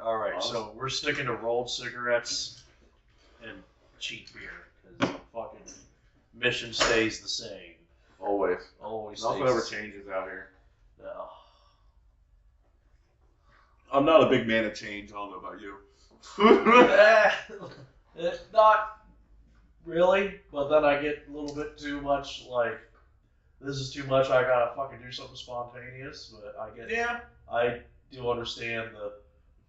All right, so we're sticking to rolled cigarettes and cheap beer because the fucking mission stays the same. Always. Always. Nothing stays ever the same. changes out here. No. I'm not a big man of change. I don't know about you. Not really, but then I get a little bit too much like, this is too much, I gotta fucking do something spontaneous, but I do understand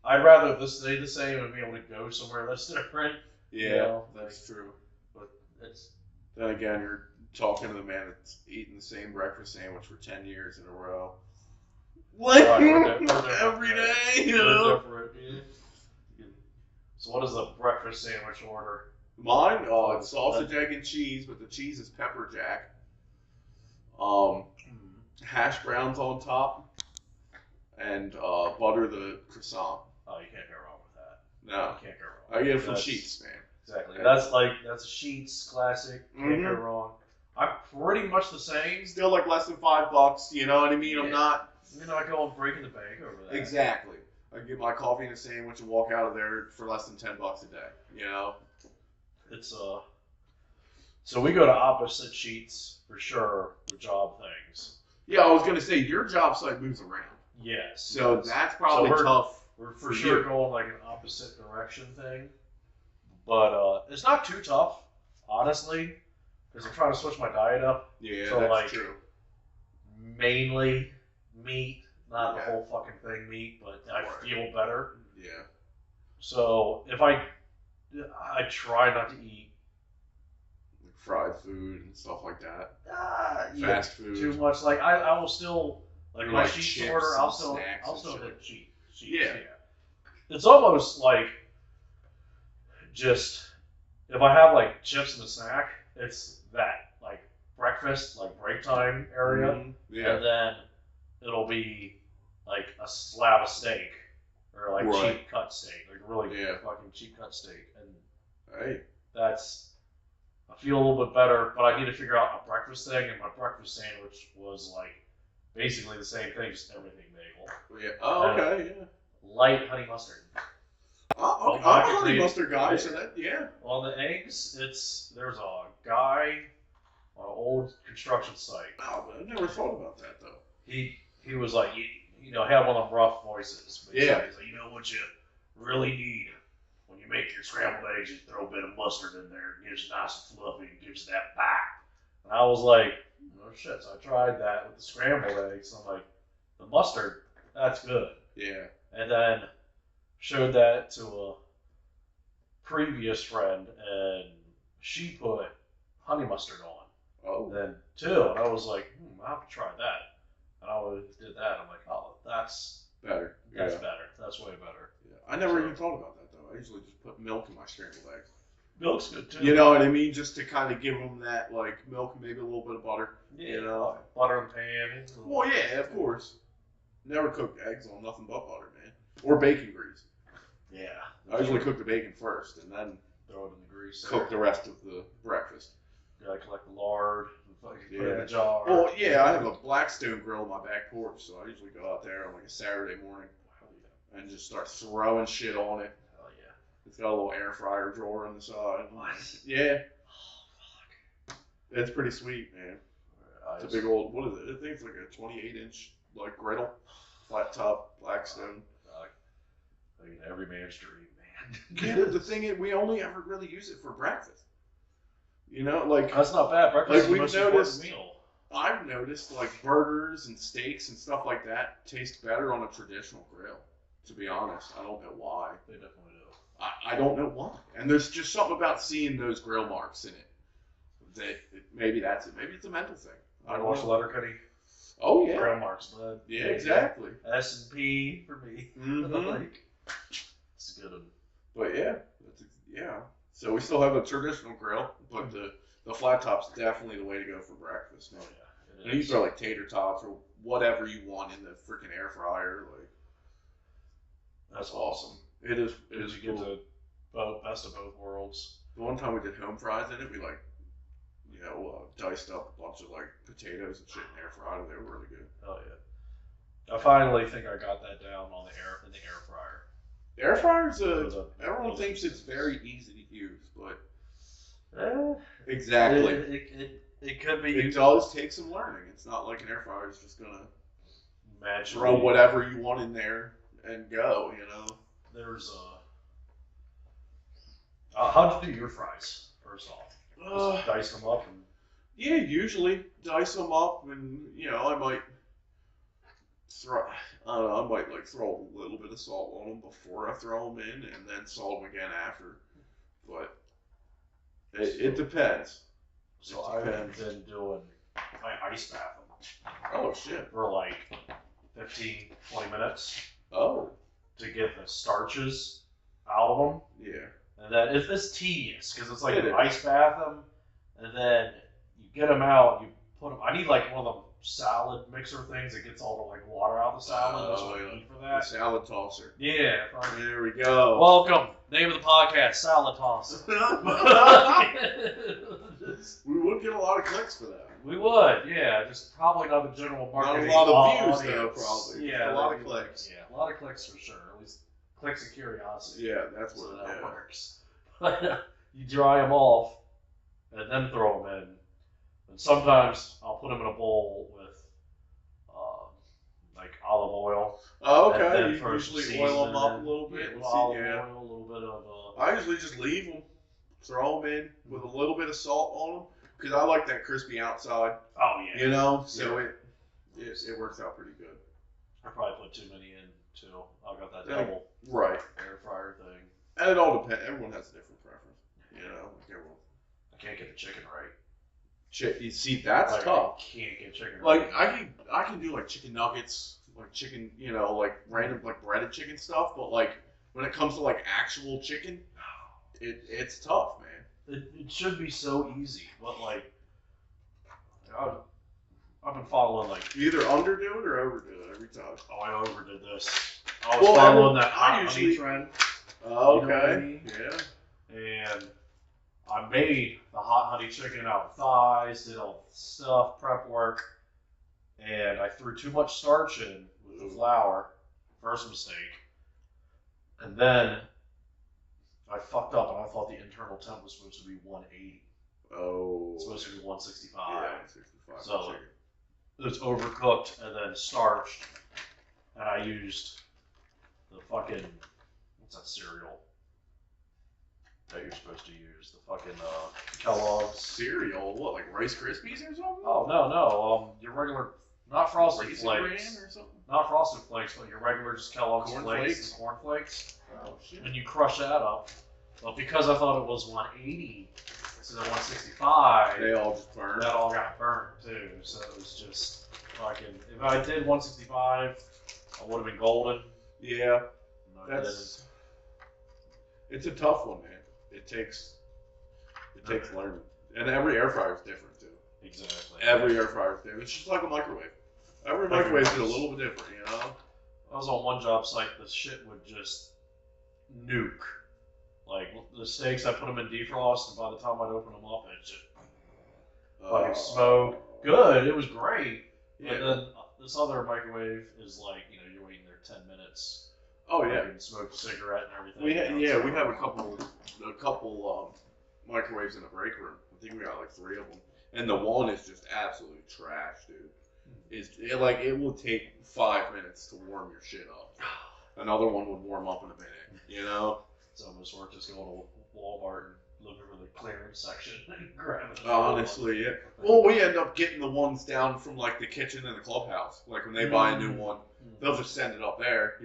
I'd rather this stay the same and be able to go somewhere that's different. Yeah, you know, that's true. But it's, Then again, you're talking to the man that's eating the same breakfast sandwich for 10 years in a row. Like, we're different, every day, you we're know? different, yeah. So what is the breakfast sandwich order? Mine, it's sausage, egg, and cheese, but the cheese is pepper jack. Hash browns on top, and butter the croissant. Oh, you can't go wrong with that. No, You can't go wrong. I get it from That's- Sheets, man. Exactly. Yeah. That's a Sheets classic. Can't go wrong. I'm pretty much the same. Still like less than $5. You know what I mean? Yeah. I'm not You're not going breaking the bank over that. exactly. I get my coffee and a sandwich and walk out of there for less than $10 a day. You know? It's So we go to opposite sheets for sure with job things. Yeah, I was gonna say your job site moves around, Yes. so yes. that's probably we're- tough. We're for for sure you. going like an opposite direction thing, but it's not too tough, honestly, because I'm trying to switch my diet up. Yeah, So, that's like, true. Mainly meat, not the Okay. whole fucking thing meat, but I Right. feel better. Yeah. So if I try not to eat Like fried food and stuff like that. yeah, Fast food. too much, like I will still like Or my like sheets chips order. and I'll still snacks and shit. hit sheets. Yeah. It's almost like just if I have like chips and a snack, it's that like breakfast, like break time area, Mhm. Yeah. and then it'll be like a slab of steak or like Right. cheap cut steak, like really Yeah. fucking cheap cut steak, and Hey. that's I feel a little bit better, but I need to figure out a breakfast thing, and my breakfast sandwich was like basically the same thing, just everything bagel, Yeah. Oh, okay. Yeah. light honey mustard. Oh, okay. Oh, I'm a honey actually- mustard guy, so that yeah. On the eggs, there's a guy on an old construction site. Oh, I never thought about that though. He was like, you know, had one of them rough voices. But Yeah. He's like, you know what you really need when you make your scrambled eggs, you throw a bit of mustard in there. It gives it nice and fluffy. It gives it that bite. And I was like, oh shit. So I tried that with the scrambled eggs. And I'm like, the mustard, that's good. Yeah. And then showed that to a previous friend, and she put honey mustard on. Oh. Then too, and I was like, I have to try that. And I always did that. I'm like, oh, that's Better. better. That's way better. Yeah. I never even thought about that though. I usually just put milk in my scrambled eggs. Milk's good too. You know what I mean? Just to kind of give them that like milk and maybe a little bit of butter. Yeah, You know? butter and pan. Well, yeah, of course. Never cooked eggs on nothing but butter, man. Or bacon grease. Yeah. I usually cook the bacon first and then Throw it in the grease. cook the rest of the breakfast. You gotta collect the lard and fucking put it in Yeah. the jar. Well, yeah, I have a Blackstone grill on my back porch, so I usually go out there on like a Saturday morning Hell yeah. and just start throwing shit on it. Hell yeah. It's got a little air fryer drawer on the side. What? Yeah, Oh, it's pretty sweet, man. fuck. It's a big old, what is it? I think it's like a 28-inch like griddle, flat top, Blackstone. I mean, every man's dream, man. Yeah, but the thing is, we only ever really use it for breakfast. You know, like That's not bad. Breakfast Like, is the we've most noticed- important meal. I've noticed, like burgers and steaks and stuff like that taste better on a traditional grill. To be honest, I don't know why. They definitely do. I don't know why. And there's just something about seeing those grill marks in it that maybe that's it. Maybe it's a mental thing. I I don't watch know. Letterkenny. Oh yeah. Grill marks, bud. Yeah, exactly. S&P for me. Mhm. Like, it's a good one. But yeah, yeah. So we still have a traditional grill, but the flat top's definitely the way to go for breakfast, man. Oh yeah. And you throw like tater tots or whatever you want in the freaking air fryer, like That's awesome. it is. It Did is you get cool. the best of both worlds? The one time we did home fries in it, we like, diced up a bunch of like potatoes and shit in the air fryer. They were really good. Hell yeah. I finally think I got that down on in the air fryer. Air fryer's everyone thinks it's very easy to use, but exactly. It could be. It does take some learning. It's not like an air fryer is just gonna magically throw whatever you want in there and go. You know. There's how'd you do your fries? First off, just dice them up and. Yeah, usually dice them up, and I might throw. I don't know. I might like throw a little bit of salt on them before I throw them in, and then salt them again after. But it depends. So I've been doing my ice bath them. Oh shit! For like 15, 20 minutes. Oh. To get the starches out of them. Yeah. And then it's tedious because it's like you ice bath them, and then you get them out. You put them. I need like one of them salad mixer things that gets all the like water out of the salad. That's what I need for that. The salad tosser. Yeah. There we go. Welcome. Name of the podcast: Salad Tosser. We would get a lot of clicks for that. We would, yeah. Just probably not the general marketing. Not a lot of views, audience. though, probably. Yeah, a lot of clicks. Yeah, a lot of clicks for sure. At least clicks and curiosity. Yeah, that's what that works. You dry them off and then throw them in. And sometimes I'll put them in a bowl with like olive oil. Oh, okay. And then You usually oil them up a little bit. Yeah, olive oil, a little bit of. I usually just leave them, throw them in with a little bit of salt on them. Because I like that crispy outside. Oh, yeah. So it works out pretty good. I probably put too many in, too. I've got that double air fryer thing. And it all depends. Everyone has a different preference. I can't get the chicken right. You see, that's tough. I can't get chicken right. Like, I can do, like, chicken nuggets, like chicken, like, random, like, breaded chicken stuff. But, like, when it comes to, like, actual chicken, it's tough, man. It should be so easy, but like I've been following like you either underdo it or overdo it every time. Oh, I overdid this. I was following that hot honey trend. Oh, okay. You know what I mean? Yeah. And I made the hot honey chicken out of thighs, did all the stuff, prep work, and I threw too much starch in with the flour. First mistake. And then I fucked up, and I thought the internal temp was supposed to be 180. Oh. It's supposed to be 165. Yeah, 165. So it's overcooked and then starched. And I used the fucking, what's that cereal that you're supposed to use? The fucking Kellogg's. Cereal? What, like Rice Krispies or something? Oh, no. Your regular, not Frosted Raisin Flakes. Bran or something? Not Frosted Flakes, but your regular just Kellogg's Corn Flakes Flakes? and Corn Flakes. Oh, shit. And you crush that up. But because I thought it was 180 instead of 165, They all just burned. that all got burned too. So it was just fucking. If I did 165, I would have been golden. Yeah. It's a tough one, man. It takes learning. And every air fryer is different too. Exactly. Every air fryer is different. It's just like a microwave. Every microwave is a little bit different, I was on one job site, the shit would just nuke. Like the steaks, I put them in defrost, and by the time I'd open them up, it just fucking smoke. Good, it was great. Yeah. But then this other microwave is like, you're waiting there 10 minutes. Oh yeah. You can smoke a cigarette and everything. We have a couple microwaves in the break room. I think we got like 3 of them, and the one is just absolutely trash, dude. It will take 5 minutes to warm your shit up. Another one would warm up in a minute, It's almost worth just going to Walmart and looking for the clearance section and grabbing it. Honestly, yeah. Well, we end up getting the ones down from like the kitchen and the clubhouse. Like when they buy a new one, they'll just send it up there,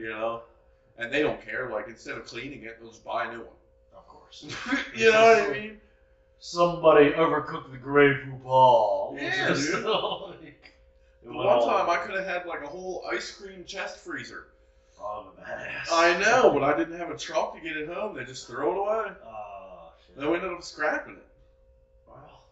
and they don't care. Like instead of cleaning it, they'll just buy a new one. Of course. You know what I mean? Somebody overcooked the Grey Poupon. Yeah, dude. One time I could have had like a whole ice cream chest freezer. Oh, I'm a badass. I know, but I didn't have a truck to get it home. They just throw it away. Then we ended up scrapping it. Wow.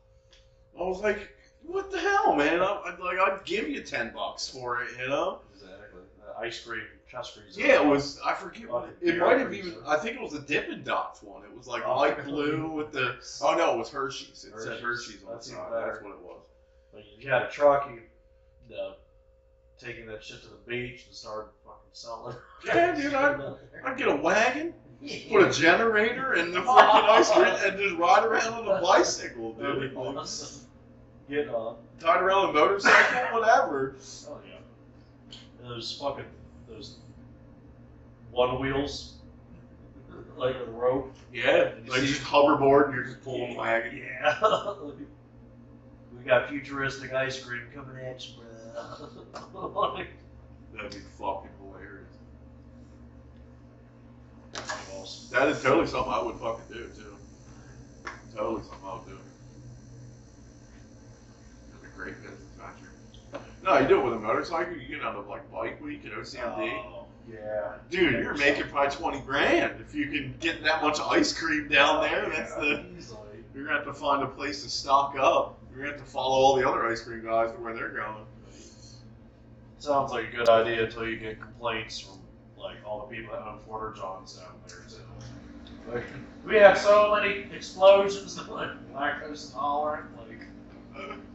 I was like, what the hell, man? I'd give you $10 for it, Exactly. Ice cream chest freezer. Yeah, it was. I forget what it might have even. I think it was a Dippin' Dots one. It was like light blue with the. Oh no, it was Hershey's. It said Hershey's on the side. That's what it was. Like you had a truck, you taking that shit to the beach and start fucking selling. Yeah, dude, I'd get a wagon, put a generator and the freaking ice cream, and just ride around on a bicycle, That'd dude. be awesome. Get on. Tied around a motorcycle, whatever. Oh yeah. Those one wheels, like with a rope. Yeah, You like see- just hoverboard and you're just pulling a wagon. Yeah. We got futuristic ice cream coming at you, bro. That'd be fucking hilarious. Awesome. That is totally something I would fucking do too. Totally something I would do. That'd be a great business venture. No, you do it with a motorcycle. You get on a like bike week at OCMD. Oh, yeah. Dude, you're making probably 20 grand if you can get that much ice cream down there. That's the. Easily. You're gonna have to find a place to stock up. You're gonna have to follow all the other ice cream guys to where they're going. Sounds like a good idea until you get complaints from like all the people that own Porter Johns down there too. Like, we have so many explosions and like lactose intolerant.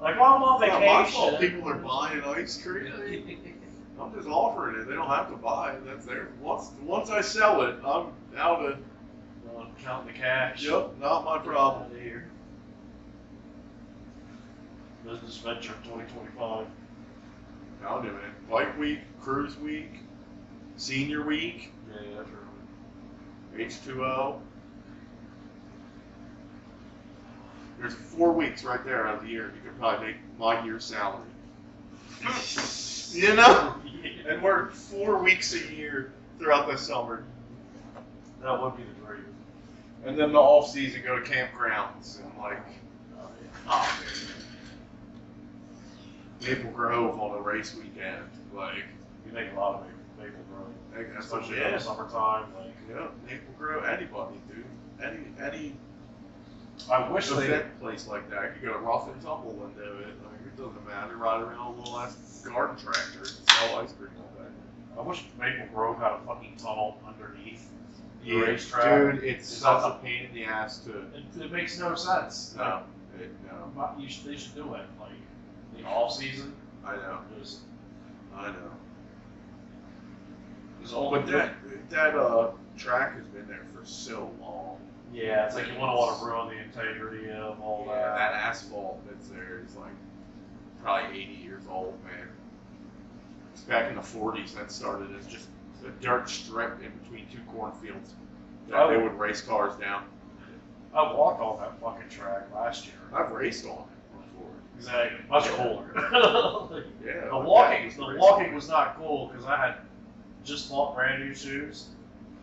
Like while I'm on It's not my fault vacation. people are buying ice cream. I'm just offering it. They don't have to buy it. That's their. Once I sell it, I'm out of. Counting the cash. Yep, not my problem. Out of here. Business venture 2025. I'll do it. Bike week, cruise week, senior week, Yeah, that's right. H2O. There's 4 weeks right there out of the year. You could probably make my year's salary. You know? Yeah. And work 4 weeks a year throughout the summer. That would be the dream. And then the off season go to campgrounds and like, Oh, yeah. oh man. Maple Grove on a race weekend. Like, You make a lot of maple grove. like that's what Especially it in the is. summertime. Like, Yeah, Maple Grove, anybody, dude. Any I wish they. event place like that. I could go to Rough and Tumble and do it. Like, it doesn't matter. Ride around a little ass garden tractor and sell ice cream all day. I wish Maple Grove had a fucking tunnel underneath the Yeah, racetrack. dude, it's Is such that a pain in the ass to. It makes no sense. No, Like, they should do it. Like the off season, I know, just I know. is only. But that track has been there for so long. Yeah, it's like you want to ruin the integrity of all Yeah, that. that asphalt that's there is like probably 80 years old, man. It's back in the 40s that started as just a dirt strip in between 2 cornfields that they would race cars down. I walked on that fucking track last year. I've raced on it before. Exactly. Much cooler. Yeah. The like walking was not cool because I had just bought brand new shoes,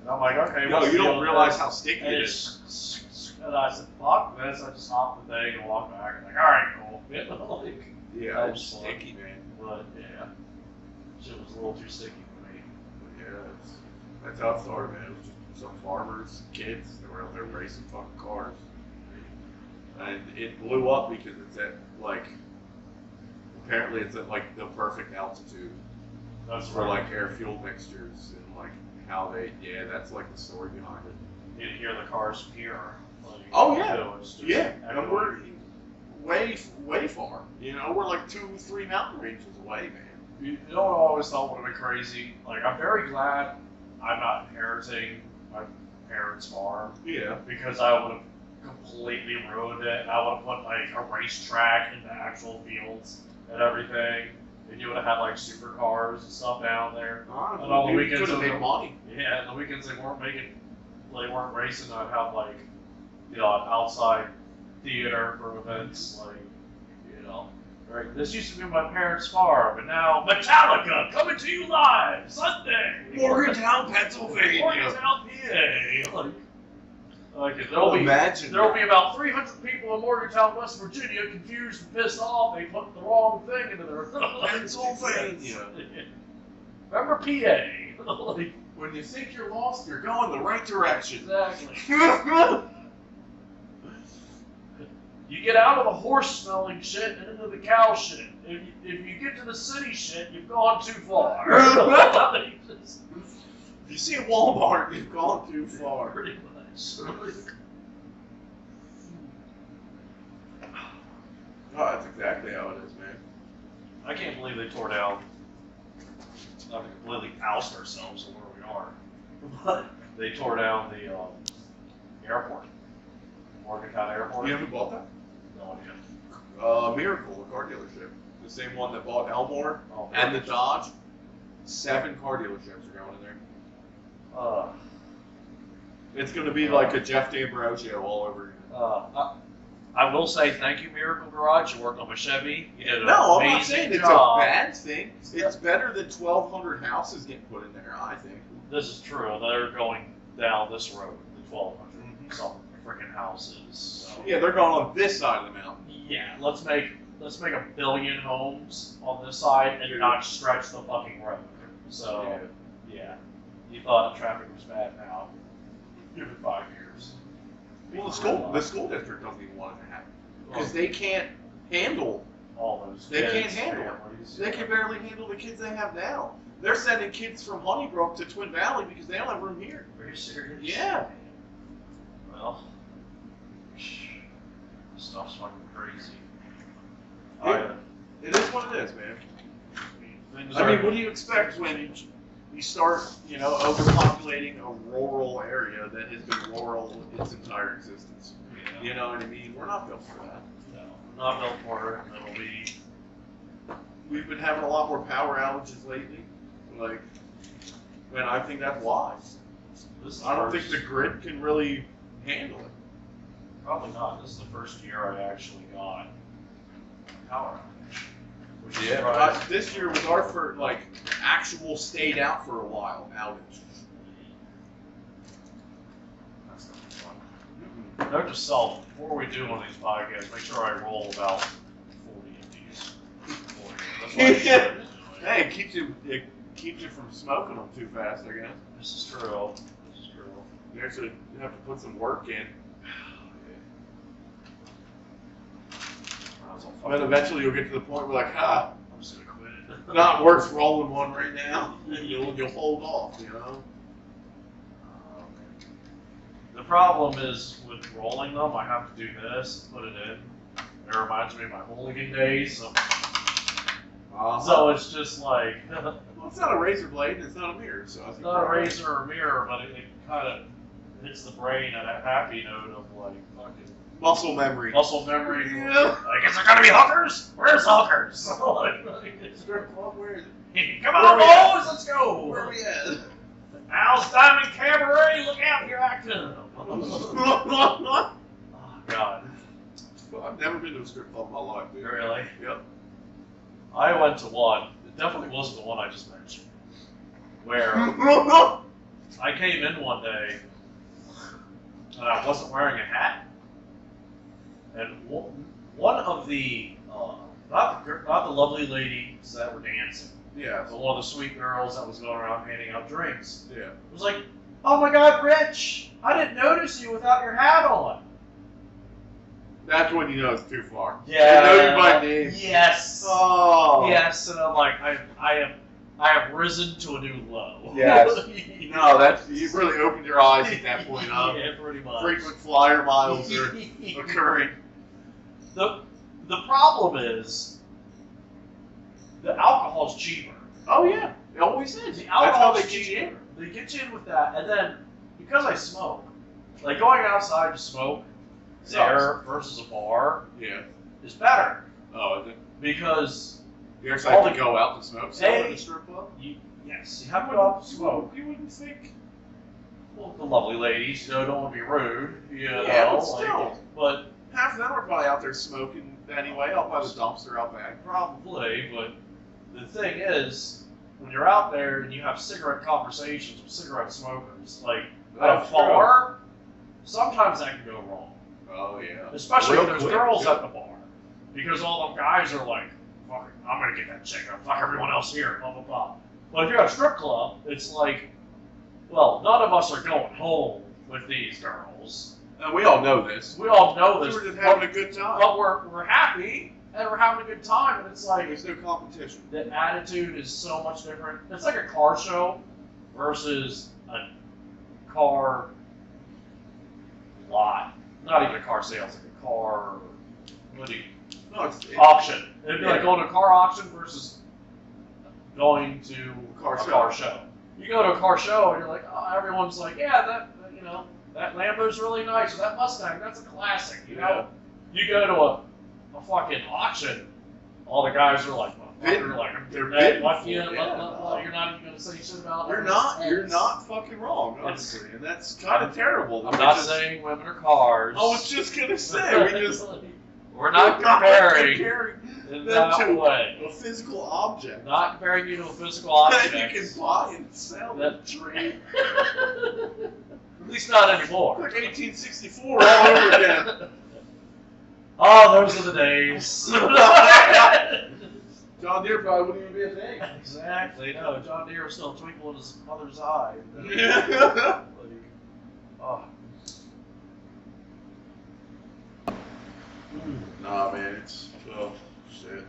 and I'm like, okay, No, what's you the don't deal with realize this? how sticky And it is. and I said, fuck this. I just hopped the thing and walked back. I'm like, all right, cool. Like, Yeah, that it was was fun. sticky, man. but yeah, shit was a little too sticky for me. But yeah, that's how it started, man. It was just some farmers, kids, that were out there racing fucking cars. And it blew up because it's at, like, apparently it's at, like, the perfect altitude That's for, right. like, air-fuel mixtures and, like, how they, yeah, that's, like, the story behind it. You hear the cars here. Like, Oh, yeah. so it's just Yeah, and echoing. we're way far. You know, we're like 2-3 mountain ranges away, man. You know what I always thought would have been crazy? Like, I'm very glad I'm not inheriting my parents' farm Yeah. because I would have completely ruined it. I would have put like a racetrack in the actual fields and everything. And you would have had like supercars and stuff down there. And all the you weekends could have of made the- money. Yeah, and the weekends they weren't racing. I'd have like, you know, an outside theater for events, like, you know. Right, this used to be my parents' farm, and now Metallica coming to you live Sunday. Morgantown, Pennsylvania. Morgantown, PA. Like there'll Imagine be about 300 people in Morgantown, West Virginia, confused and pissed off. They put the wrong thing into their Pennsylvania. Remember PA? Like, When you think you're lost, you're going the right direction. exactly. You get out of the horse-smelling shit and into the cow shit. If you get to the city shit, you've gone too far. If you see a Walmart, you've gone too far. Pretty much. Oh, that's exactly how it is, man. I can't believe they tore down not to completely oust ourselves of where we are, but they tore down the airport, Morgantown Airport. You haven't bought that? No idea. Miracle, a car dealership. The same one that bought Elmore Oh, and the Dodge. 7 car dealerships are going in there. It's going to be like a Jeff D'Ambrosio all over again. I will say thank you, Miracle Garage. You worked on my Chevy. You did an No, I'm not amazing saying it's job. a bad thing. It's better than 1,200 houses getting put in there, I think. This is true. They're going down this road, the 1,200 some freaking houses. So. Yeah, they're going on this side of the mountain. Yeah, let's make a billion homes on this side and not stretch the fucking road. So yeah, you thought the traffic was bad now. Give it 5 years. Well, the school district doesn't even want it to happen because they can't handle. All those. They kids, can't handle families. it. They can barely handle the kids they have now. They're sending kids from Honeybrook to Twin Valley because they don't have room here. Are you serious? Yeah. Well, stuff's fucking crazy. It is what it is, man. Things I mean, are- what do you expect when you start, overpopulating a rural area that has been rural its entire existence? Yeah. You know what I mean? We're not built for that. No, not built for it. It'll be. We've been having a lot more power outages lately. And I think that's why. This is I don't think first- the grid can really handle it. Probably not. This is the first year I actually got power outage. Which is But this year was our first, actual stayed out for a while outage. That's not fun. Note to self, before we do one of these podcasts, make sure I roll about 40 of these. 40. That's what I should be doing. Hey, it keeps you from smoking them too fast, I guess. This is true. This is true. You have to put some work in. But eventually you'll get to the point where I'm just gonna quit it. not worth rolling one right now. You'll hold off, The problem is with rolling them, I have to do this, put it in. It reminds me of my hooligan days. So it's just like well, it's not a razor blade, it's not a mirror, so I it's think not a we're all right. razor or mirror, but it kind of hits the brain at a happy note of like fucking Muscle memory. muscle memory. Yeah. Like, is there gonna be hookers? Where's hookers? Strip club, where is it? Come Where on, we at? boys, let's go. Where are we at? Al's Diamond Cabaret, look out, you're acting. Oh, God. Well, I've never been to a strip club in my life, dude. Really? Yep. I went to one. It definitely wasn't the one I just mentioned. Where I came in one day and I wasn't wearing a hat. And one of the, not the lovely ladies that were dancing, Yeah. but one of the sweet girls that was going around handing out drinks, Yeah. was like, "Oh my God, Rich, I didn't notice you without your hat on." That's when you know it's too far. Yeah. You know you by name. Yes. Oh. Yes, and I'm like, I have risen to a new low. Yes. No, you really opened your eyes at that point. Yeah, pretty much. Frequent flyer miles are occurring. The problem is the alcohol's cheaper. Oh yeah, it always is. The That's how alcohol's they get you in. cheaper. They get you in with that, and then because I smoke, like going outside to smoke there versus a bar Yeah. is better Oh, is it? because You ever like to go out to smoke some at Hey. the strip club? you have to go out to smoke. You wouldn't think. Well, the lovely ladies, don't want to be rude, Yeah, but still. but Half of them are probably out there smoking anyway, out by the dumpster out back. probably, but the thing is, when you're out there and you have cigarette conversations with cigarette smokers, like at a That's bar, sometimes that can go wrong. Oh yeah. Especially Real if there's quick, girls too. at the bar. Because all the guys are like, fuck it, I'm gonna get that chick, I'll fuck everyone else here, blah blah blah. But if you're at a strip club, it's like, well, none of us are going home with these girls. And we all know this. We all know We this. were just having a good time. but we're happy and we're having a good time, and it's like There's no competition. the attitude is so much different. It's like a car show versus a car lot. Not even a car sales, like a car No, it's auction. It'd be like Yeah. going to a car auction versus going to car show. You go to a car show and you're like, oh, everyone's like, yeah, that Lambo's really nice, or that Mustang, that's a classic, you know? You go to a fucking auction, all the guys are like, they're bidding what, for you it, you're not even going to say shit about it. You're not fucking wrong, honestly, and that's kind of terrible. I'm not saying women are cars. I was just gonna say, we're not comparing in them that to way. a physical object. Not comparing you to a physical object. That you can buy and sell that tree. At least not anymore. Like 1864 all over again. Oh, those are the days. John Deere probably wouldn't even be a thing. Exactly. No, John Deere was still twinkle in his mother's eye. Oh. Nah, man, it's shit.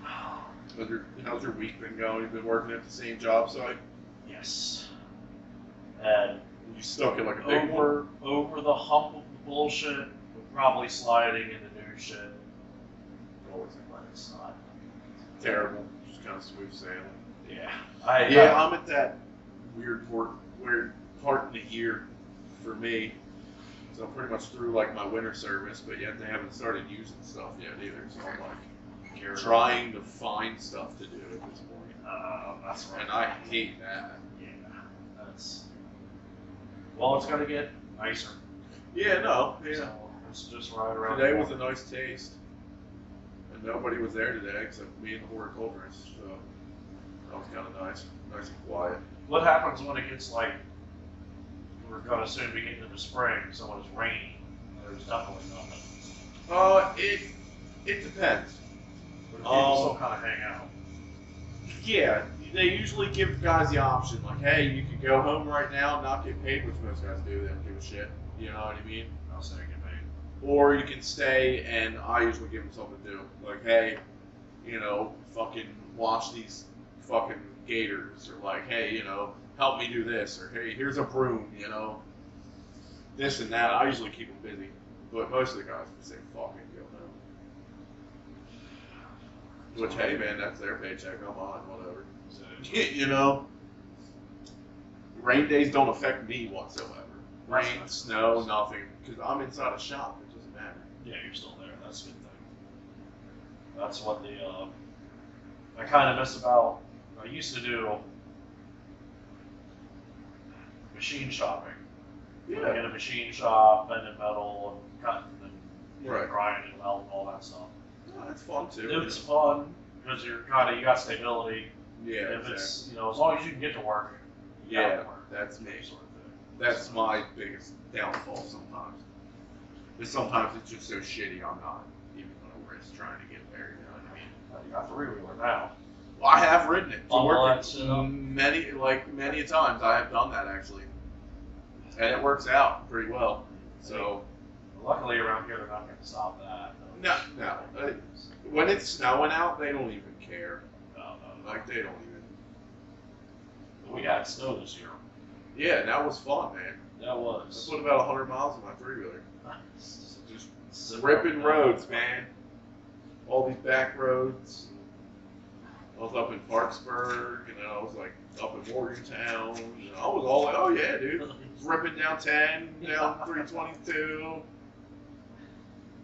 How's your week been going? You've been working at the same job site? Yes. And you stuck in like a big one? Over the hump of the bullshit, we're probably sliding into new shit. But it's not. Terrible. Just kind of smooth sailing. Yeah. I'm at that weird part of the year for me. So I'm pretty much through like my winter service, but yet they haven't started using stuff yet either. So I'm like trying to find stuff to do at this point. That's right. And I hate that. Yeah. Well, it's gonna get nicer. Yeah, no. Yeah. So it's just right around. Today was a nice taste. And nobody was there today except me and the horticulturist. So that was kind of nice. Nice and quiet. What happens when it gets like, we're gonna soon be getting into spring, so when it's rainy, there's definitely nothing. It depends. But people still kind of hang out. Yeah, they usually give guys the option, like, hey, you can go home right now and not get paid, which most guys do. They don't give a shit. You know what I mean? I'll say get paid. Or you can stay, and I usually give them something to do. Like, hey, fucking wash these fucking gators, or like, hey, help me do this, or hey, here's a broom, this and that. I usually keep them busy, but most of the guys would say, fucking go home. Which, hey, man, that's their paycheck. I'm on, whatever. Rain days don't affect me whatsoever. Rain, snow, nothing, because I'm inside a shop. It doesn't matter. Yeah, you're still there. That's a good thing. That's what I kind of miss about. I used to do machine shopping. Yeah. Get a machine shop, bending metal, and cutting, and grinding, and welding, all that stuff. Oh, that's fun too. It's fun because you got stability. Yeah. If it's as long as you can get to work. Yeah, that's me. Sort of thing. That's my biggest downfall sometimes. But sometimes it's just so shitty I'm not even gonna risk trying to get there. You know what I mean? You got three-wheeler now. Well, I have ridden it. Many Many times I have done that actually, and it works out pretty well. So. Luckily around here they're not going to stop that. No. When it's snowing out, they don't even care. No. Like, they don't even. We got snow this year. Yeah, that was fun, man. That was. I put about 100 miles on my three-wheeler. Just ripping roads, man. All these back roads. I was up in Parksburg, and then I was like up in Morgantown. And I was all like, oh yeah, dude. Ripping down 10, down 322.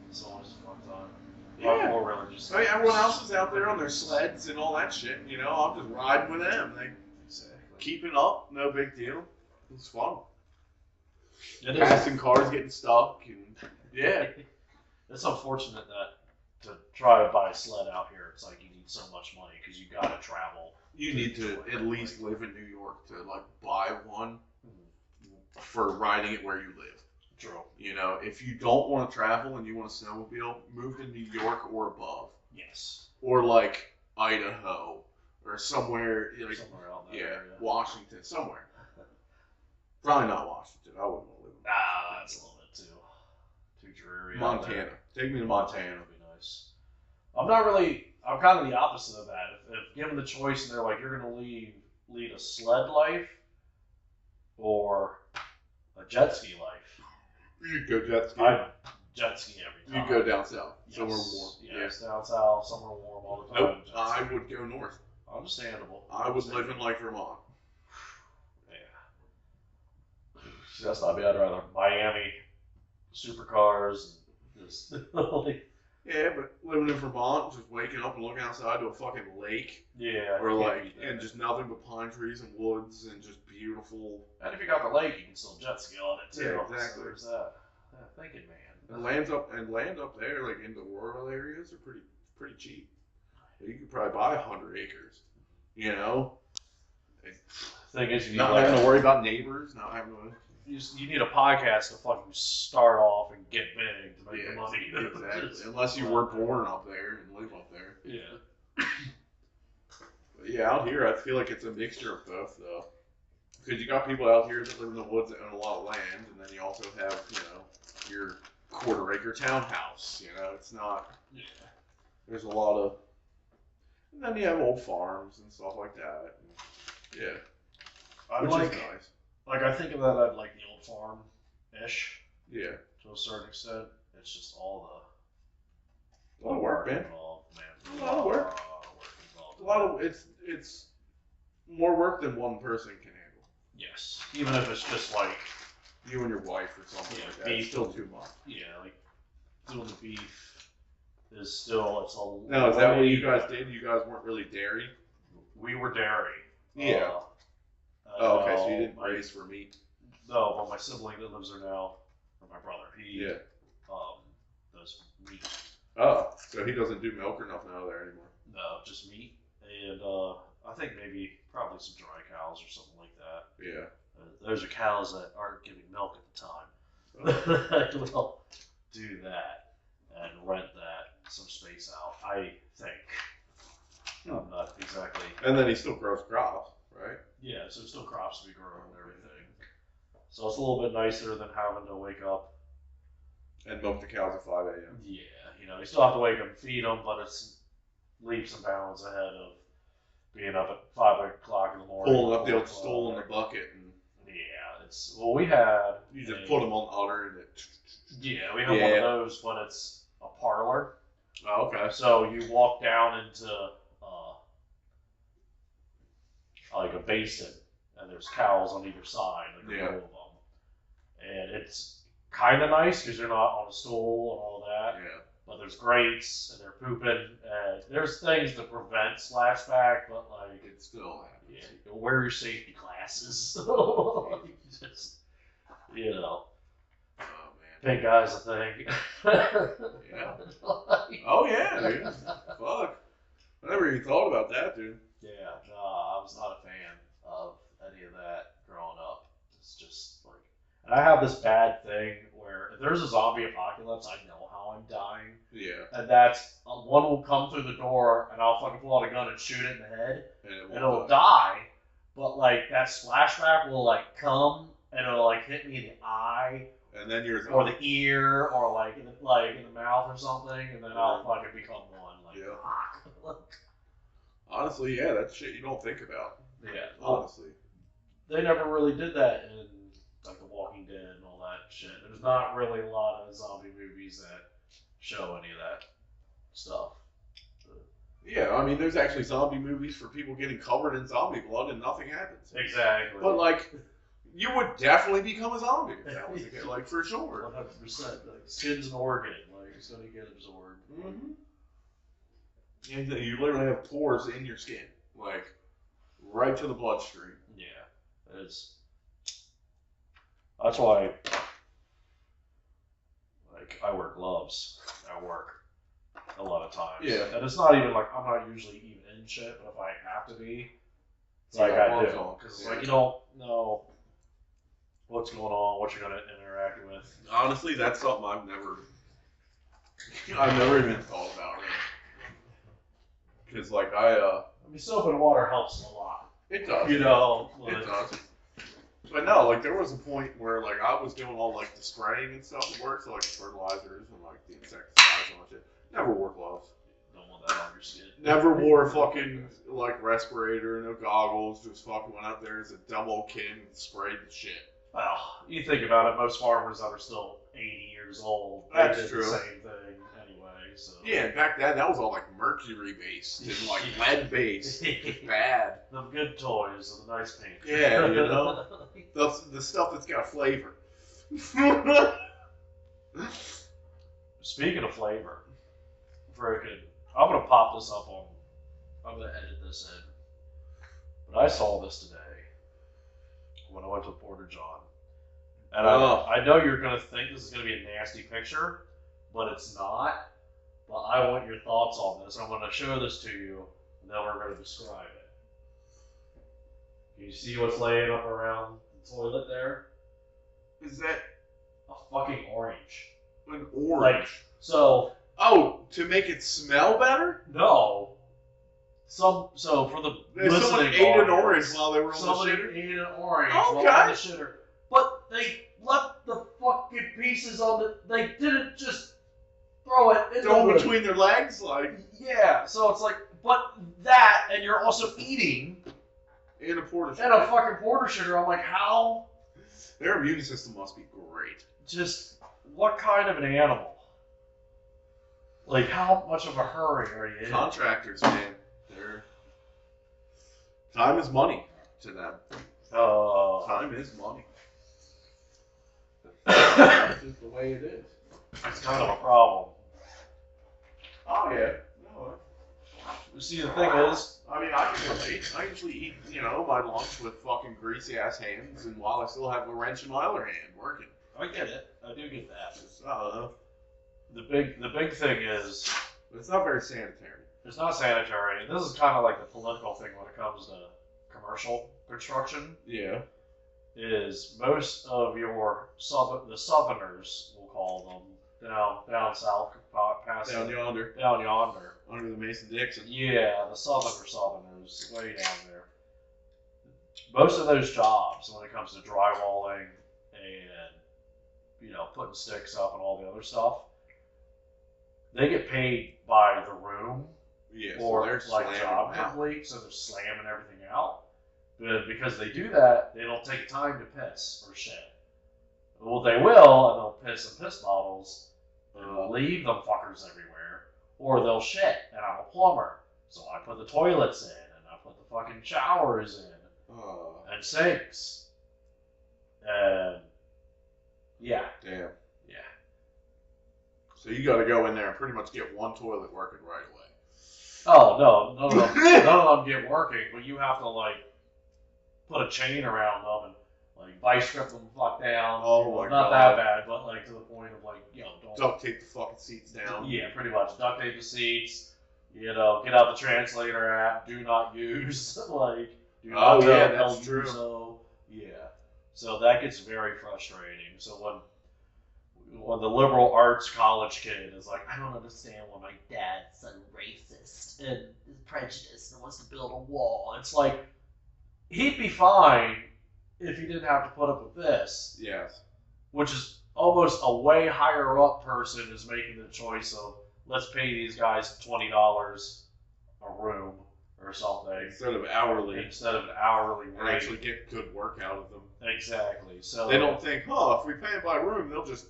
It's always a fun time. Yeah. Everyone else is out there on their sleds and all that shit. I'm just riding with them. Keep it up, no big deal. It's fun. Passing cars, getting stuck, and yeah. It's unfortunate that to try to buy a sled out here, it's like you need so much money because you gotta travel. You need to at least live in New York to like buy one for riding it where you live. True. If you don't want to travel and you want a snowmobile, move to New York or above. Yes. Or like Idaho or somewhere like somewhere out there. Yeah, Washington, somewhere. Probably not Washington. I wouldn't want to live in Washington. That's a little bit too dreary. Montana. Take me to Montana. Would be nice. I'm kind of the opposite of that. If given the choice and they're like, you're going to lead a sled life or a jet ski life. You'd go jet ski. I jet ski every time. You'd go down south. Yes. Somewhere warm. Yes, down south, somewhere warm all the time. Nope. I would go north. Understandable. I would live in like Vermont. Yeah. That's not bad. I'd rather Miami supercars and just like. Yeah, but living in Vermont, just waking up and looking outside to a fucking lake, Yeah. or like, and just nothing but pine trees and woods and just beautiful. And if you got the lake, you can still jet ski on it too. Yeah, exactly. So there's that. Thinking, man. And land up there, like in the rural areas, are pretty cheap. You could probably buy 100 acres. You know. Thing is, you Not having to worry about neighbors, not having to. You need a podcast to fucking start off and get big to make the money. Exactly. Unless you were born up there and live up there. Yeah. But yeah, out here I feel like it's a mixture of both though. Because you got people out here that live in the woods that own a lot of land, and then you also have, your quarter-acre townhouse. It's not. Yeah. There's a lot of. And then you have old farms and stuff like that. And, yeah. Which is nice. Like, I think of that at, like, the old farm-ish. Yeah. To a certain extent. It's just all A lot of work, man. Involved, man. A lot of work. A lot of it's more work than one person can handle. Yes. Even if it's just like you and your wife or something like that. It's still too much. Yeah, like doing the beef is still Now, is that what you guys did? You guys weren't really dairy? We were dairy. Yeah. Okay, so you didn't raise for meat. No, but my sibling that lives there now, or my brother, he does meat. Oh, so he doesn't do milk or nothing out of there anymore? No, just meat. And I think probably some dry cows or something like that. Yeah. Those are cows that aren't giving milk at the time. We'll do that and rent some space out, I think. I'm not exactly. And then he still grows crops, right? Yeah, so still crops to be grown and everything. So it's a little bit nicer than having to wake up. And milk the cows at 5 a.m. Yeah, you still have to wake up and feed them, but it's leaps and bounds ahead of being up at 5 o'clock in the morning. Pulling up the old stool in the bucket. We had. You just put them on the udder and it. Yeah, we have one of those, but it's a parlor. Oh, okay. So you walk down into like a basin, and there's cows on either side, like a row of them. And it's kind of nice because you're not on a stool and all that. Yeah. But there's grates, and they're pooping, and there's things to prevent splashback, but like it still happens. Yeah, wear your safety glasses. Just, Oh man. Pink eye's a thing. Yeah. Oh yeah, dude. Fuck. I never even thought about that, dude. Yeah, no, I was not a fan of any of that growing up. It's just like, and I have this bad thing where if there's a zombie apocalypse, I know how I'm dying. Yeah. And that's one will come through the door, and I'll fucking pull out a gun and shoot it in the head, and it'll die. But like that splashback will like come and it'll like hit me in the eye, and then you're or the ear, or like in the mouth or something, and then I'll fucking become one. Like, yeah. Honestly, yeah, that's shit you don't think about. Yeah. Honestly. They never really did that in like The Walking Dead and all that shit. There's not really a lot of zombie movies that show any of that stuff. Yeah, I mean, there's actually zombie movies for people getting covered in zombie blood and nothing happens. Exactly. But like, you would definitely become a zombie if that was the case, like for sure. 100%. Like, skin's an organ. Like, it's gonna get absorbed. Mm-hmm. And you literally have pores in your skin, like right to the bloodstream. Yeah, it's. That's why, like, I wear gloves at work a lot of times. Yeah. And it's not even like I'm not usually even in shit, but if I have to be, it's like I do, because like you don't know what's going on, what you're gonna interact with. Honestly, that's something I've never even thought about. Really. Because like I mean, soap and water helps a lot. It does. You know. It does. But no, like there was a point where like I was doing all like the spraying and stuff at work, so like the fertilizers and like the insecticides and all that shit. Never wore gloves. Don't want that on your skin. Never wore a fucking like respirator, no goggles. Just fucking went out there as a dumb old kid and sprayed the shit. Well, you think about it, most farmers that are still 80 years old, they That's did true. the same thing anyway. So. Yeah, and back then that was all like mercury based and like lead based. Bad. The good toys with a nice pink. Yeah, you know, the stuff that's got flavor. Speaking of flavor, freaking, I'm gonna pop this up on. I'm gonna edit this in. But I saw this today when I went to Porter John, and I know you're gonna think this is gonna be a nasty picture, but it's not. But I want your thoughts on this. I'm gonna show this to you, and then we're gonna describe it. Can you see what's laying up around the toilet there? Is that A fucking orange. an orange? Like, so. Oh, to make it smell better? No. So for the Someone listening ate an audience, orange while they were on the somebody shitter? ate an orange Okay. while on the shitter. But they left the fucking pieces on the. They didn't just throw it in Throw the them between their legs? Like, Yeah, so it's like, but that, and you're also eating in a porter in a fucking porter shitter. I'm like, how? Their immune system must be great. Just what kind of an animal? Like, how much of a hurry are you in? Contractors, man. Time is money to them. Time is money. That's just the way it is. It's kind of a problem. Oh, yeah. No, See, the thing is, I mean, I can relate. I usually eat, my lunch with fucking greasy ass hands, and while I still have a wrench in my other hand working. I get it. I do get that. The The big thing is, it's not very sanitary. it's not sanitary. This is kind of like the political thing when it comes to commercial construction. Yeah. Is most of the southerners, we'll call them, down south, past Down yonder. Under the Mason-Dixon. Yeah, the southerners, way down there. Most of those jobs, when it comes to drywalling and putting sticks up and all the other stuff, they get paid by the room. Yeah, Or so they're like slamming job them out. complete, so they're slamming everything out. But because they do that, they don't take time to piss or shit. Well, they will, and they'll piss in piss bottles, and they'll leave them fuckers everywhere, or they'll shit, and I'm a plumber, so I put the toilets in, and I put the fucking showers in, and sinks, and yeah. Damn. Yeah. So you got to go in there and pretty much get one toilet working right away. Oh, no, none of them get working, but you have to, like, put a chain around them and, like, vice grip them the fuck down. Oh, my Not God. that bad, but, like, to the point of, like, don't... Duct tape the fucking seats down. Yeah, pretty much. Duct tape the seats, get out the translator app, do not use, like, do not Oh, yeah, tell that's true. So, yeah. So that gets very frustrating. So when the liberal arts college kid is like, I don't understand why my dad's so racist and is prejudiced and wants to build a wall. It's like, he'd be fine if he didn't have to put up with this. Yes. Which is almost a way higher up person is making the choice of, let's pay these guys $20 a room or something. Instead of hourly. Instead of an hourly And rate. actually get good work out of them. Exactly. So They don't think, if we pay them by room, they'll just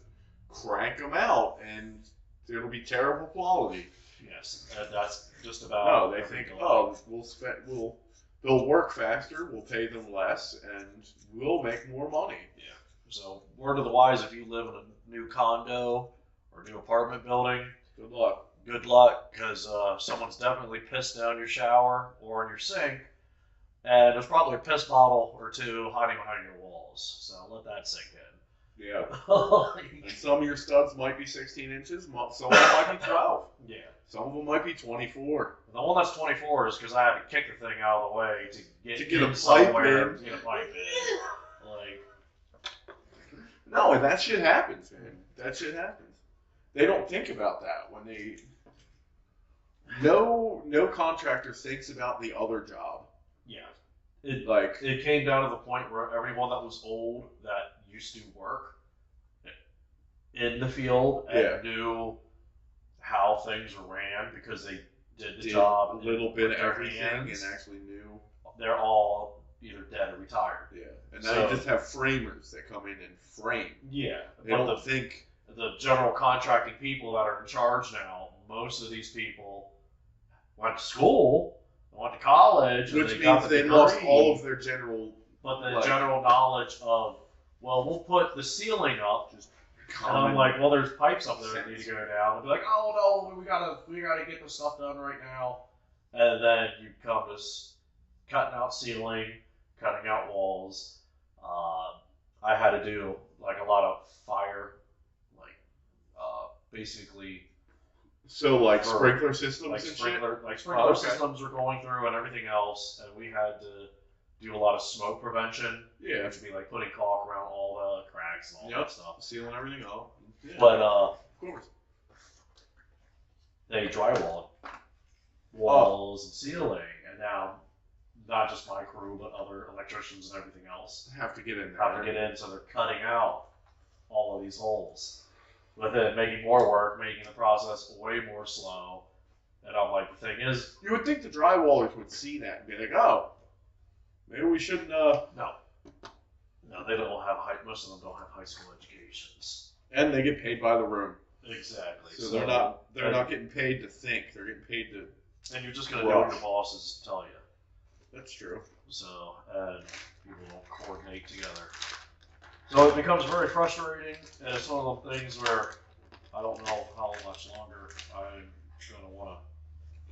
crank them out and it'll be terrible quality. Yes, that's just about. No, they think, they'll work faster, we'll pay them less, and we'll make more money. Yeah. So word of the wise, if you live in a new condo or new apartment building, Good luck. good luck, because someone's definitely pissed down your shower or in your sink, and there's probably a piss bottle or two hiding behind your walls. So let that sink in. Yeah. And some of your studs might be 16 inches, some of them might be 12. Yeah. Some of them might be 24. The one that's 24 is because I had to kick the thing out of the way to get a in pipe somewhere. in. To get a pipe in. Like, No, and that shit happens, man. That shit happens. They don't think about that when they... No contractor thinks about the other job. yeah. It came down to the point where everyone that was old that used to work in the field and knew how things ran because they did the job a little bit of with their everything hands, and actually knew. they're all either dead or retired. Yeah, and now you just have framers that come in and frame. Yeah, They don't think. The general contracting people that are in charge now, most of these people went to school, went to college, and Which they got means the they degree, lost all of their general, but the like, general knowledge of, well, we'll put the ceiling up, just and I'm common. like, well, there's pipes up there that sense. need to go down. And be like, oh no, we gotta get this stuff done right now. And then you come to cutting out ceiling, cutting out walls. I had to do like a lot of fire, like basically So like for- sprinkler systems like and sprinkler shit. sprinkler okay. systems were going through and everything else, and we had to do a lot of smoke prevention, Yeah, which would be like putting caulk around all the cracks and all that stuff. sealing everything up. Yeah, But of course. they drywalled walls and ceiling, and now not just my crew but other electricians and everything else Have to get in there. have to get in, so they're cutting out all of these holes, with it making more work, making the process way more slow. And I'm like, the thing is, You would think the drywallers would see that and be like, oh, maybe we shouldn't. no, they don't have most of them don't have high school educations. And they get paid by the room, Exactly. so they're not getting paid to think. They're getting paid to. And you're just gonna do what your bosses tell you. That's true. So, and people don't coordinate together. So it becomes very frustrating, and it's one of those things where I don't know how much longer I'm gonna want to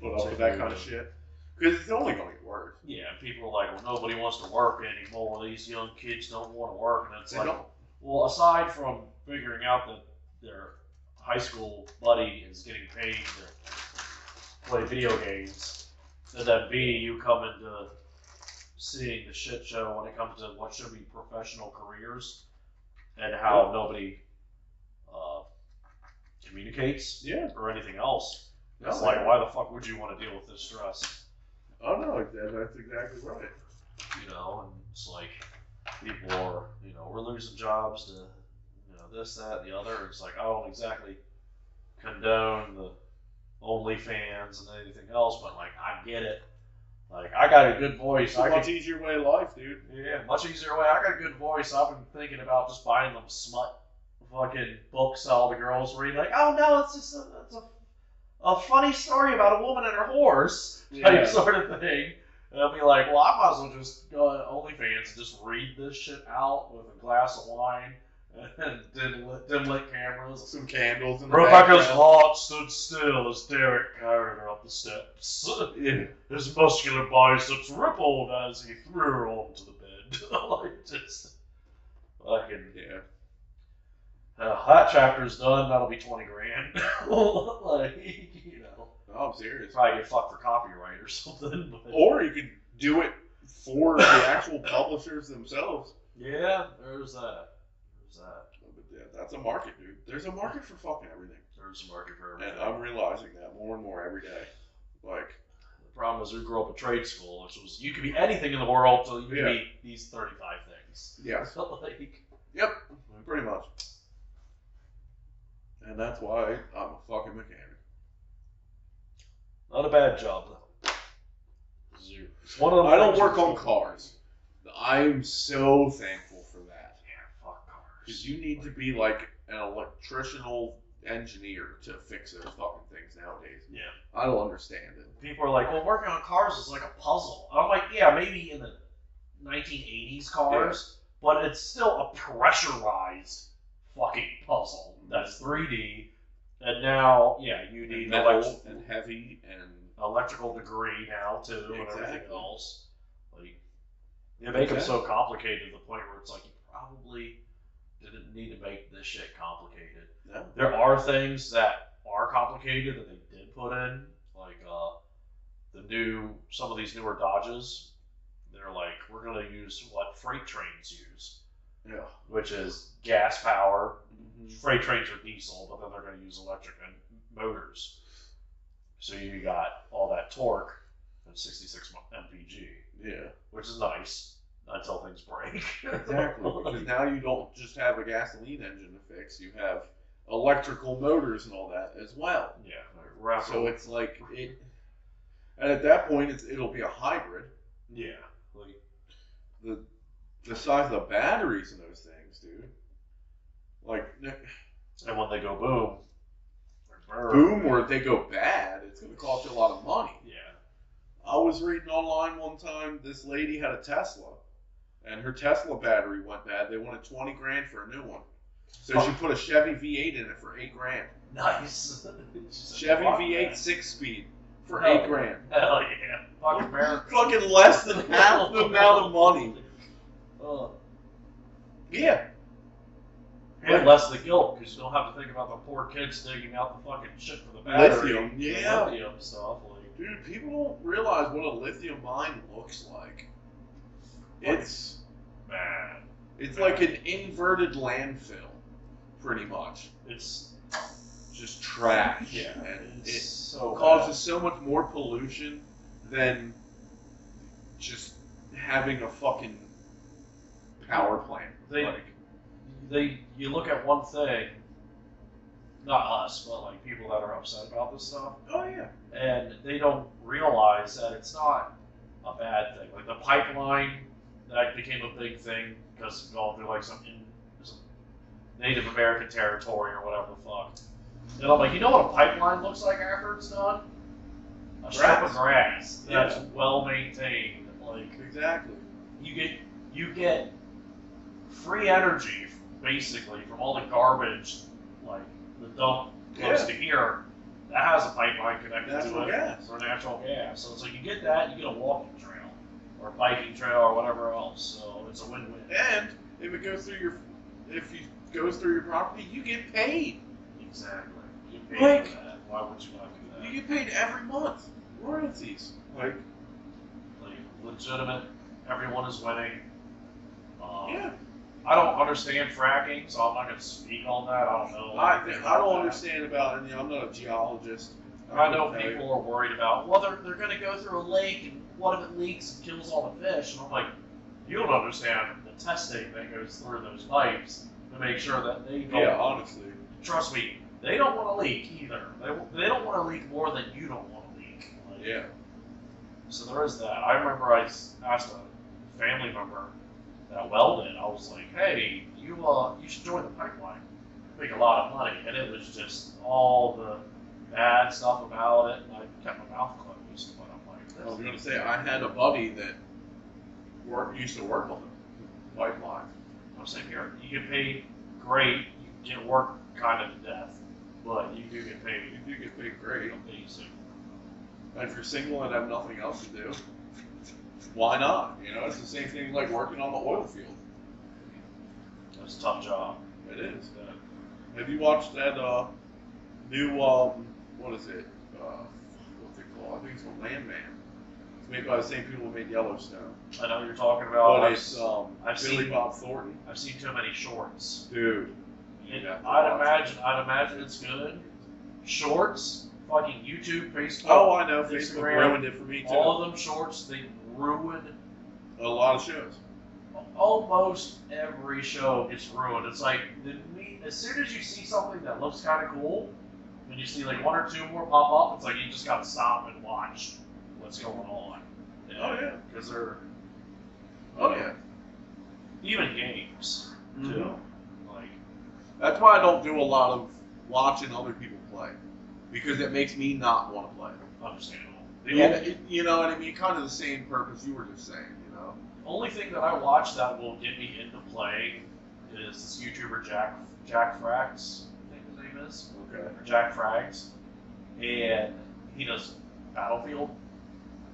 Put up with that kind of shit. Because it's only going to get worse. Yeah, people are like, well, nobody wants to work anymore. These young kids don't want to work, and it's They like, don't. well, aside from figuring out that their high school buddy is getting paid to play video games, and then B, you come into seeing the shit show when it comes to what should be professional careers and how nobody communicates or anything else. It's like, why the fuck would you want to deal with this stress? Oh no, that's exactly right. You know, and it's like people are, we're losing jobs to, this, that, the other. It's like, I don't exactly condone the OnlyFans and anything else, but like, I get it. Like, I got a good voice. It's a much easier way of life, dude. Yeah, much easier way. I got a good voice. I've been thinking about just buying them smut fucking books that all the girls read. Like, oh no, it's just a funny story about a woman and her horse, type sort of thing. And I'll be like, well, I might as well just go on OnlyFans and just read this shit out with a glass of wine and dim lit cameras. Some candles in the Rebecca's background. heart stood still as Derek carried her up the steps. His muscular biceps rippled as he threw her onto the bed. Like, just fucking. Yeah. That chapter's done. That'll be $20,000. Like, No, I'm serious. probably get fucked for copyright or something. But Or you could do it for the actual publishers themselves. yeah, there's that. But yeah, that's a market, dude. There's a market for fucking everything. There's a market for everything. And I'm realizing that more and more every day. Like, The problem is we grew up at trade school, which was you could be anything in the world till you could be these 35 things. yeah. Like, Yep. Pretty much. And that's why I'm a fucking mechanic. not a bad job though. It's one of the I don't things work where- on cars. I'm so thankful for that. Yeah, fuck cars. Because you need to be like an electrical engineer to fix those fucking things nowadays. Yeah. I don't understand it. People are like, well, working on cars is like a puzzle. And I'm like, yeah, maybe in the 1980s cars, but it's still a pressurized fucking puzzle that's 3D. And now, yeah, you need an Metal and heavy and electrical degree now too, and everything Exactly. else. Like, they make them so complicated to the point where it's like you probably didn't need to make this shit complicated. no. There are things that are complicated that they did put in, like some of these newer Dodges. They're like, we're gonna use what freight trains use, Yeah. which is gas power. Mm-hmm. Freight trains are diesel, but then they're gonna use electric and motors. So you got all that torque and 66 mpg, Yeah. which is nice until things break. Exactly. Because now you don't just have a gasoline engine to fix, you have electrical motors and all that as well. Yeah. So it's like it, and at that point it'll be a hybrid. yeah. Like, The size of the batteries in those things, dude. Like, and when they go boom, they're boom or if they go bad, it's going to cost you a lot of money. Yeah. I was reading online one time, this lady had a Tesla, and her Tesla battery went bad. They wanted 20 grand for a new one. So she put a Chevy V8 in it for 8 grand. Nice. Chevy V8 6-speed for 8 grand. Hell yeah. Fucking America. Fucking less than half the amount of money. Yeah. And less the guilt, because you don't have to think about the poor kids digging out the fucking shit for the battery. Lithium, yeah. Lithium stuff. Like, dude, people don't realize what a lithium mine looks like. It's man. It's like an inverted landfill, pretty much. It's just trash. Yeah. And it so causes so much more pollution than just having a fucking power plant. You look at one thing, not us, but like people that are upset about this stuff. Oh yeah. And they don't realize that it's not a bad thing. Like the pipeline that became a big thing because it's going through like some Native American territory or whatever the fuck. And I'm like, you know what a pipeline looks like after it's done? A strip of grass that's well maintained. Like exactly. You get free energy basically from all the garbage, like the dump close to here that has a pipeline connected to it for natural gas. So it's like you get that, you get a walking trail or a biking trail or whatever else. So it's a win-win. And if it goes through goes through your property, you get paid. Exactly. You get paid for that. Why would you not do that? You get paid every month. Royalties. Like legitimate. Everyone is winning. Yeah. I don't understand fracking, so I'm not going to speak on that. I don't know. I don't understand about it. I'm not a geologist. I know people are worried about, well, they're going to go through a lake, and what if it leaks and kills all the fish? And I'm like, you don't understand the testing that goes through those pipes to make sure that they don't. Yeah, honestly. Trust me, they don't want to leak either. They don't want to leak more than you don't want to leak. Like, yeah. So there is that. I remember I asked a family member that welded. I was like, hey, you should join the pipeline. Make a lot of money. And it was just all the bad stuff about it. And I kept my mouth closed. But I'm like, I was going to say, I had a buddy that used to work on the pipeline. I'm saying here, you get paid great. You get work kind of to death. But you do get paid. You do get paid great. Amazing. And if you're single and have nothing else to do, why not? You know, it's the same thing like working on the oil field. That's a tough job. It is. Have you watched that new, what is it? What's it called? I think it's called Landman. It's made by the same people who made Yellowstone. I know what you're talking about. But it's Billy Bob Thornton. I've seen too many shorts. Dude. I'd imagine it's good. Shorts, fucking YouTube, Facebook. Oh, I know. Instagram, Facebook ruined it for me too. All of them shorts, they ruined a lot of shows. Almost every show gets ruined. It's like as soon as you see something that looks kind of cool, when you see like one or two more pop up, it's like you just gotta stop and watch what's going on. Oh yeah, because they're even games too. Like that's why I don't do a lot of watching other people play, because it makes me not want to play. Understandable. You know what I mean? Kind of the same purpose you were just saying. You know. Only thing that I watch that will get me into playing is this YouTuber Jack Frags, I think his name is. Okay. Or Jack Frags, and he does Battlefield.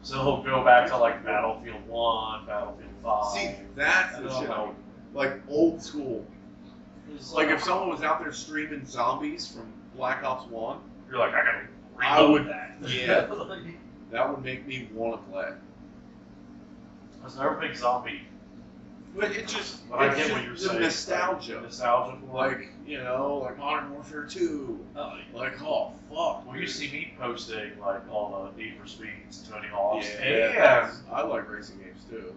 So he'll go back to like Battlefield 1, Battlefield 5. See, that's the show. Like old school. Like if someone was out there streaming zombies from Black Ops 1, you're like, I would that. Yeah. That would make me want to play. I was never a big zombie. But it just, but I get what you're saying. Nostalgia. Nostalgia for like, you know, like Modern Warfare 2. Like, oh, fuck. Well, you see me posting, like, all the Need for Speeds, Tony Hawk's. Yeah, I like racing games, too.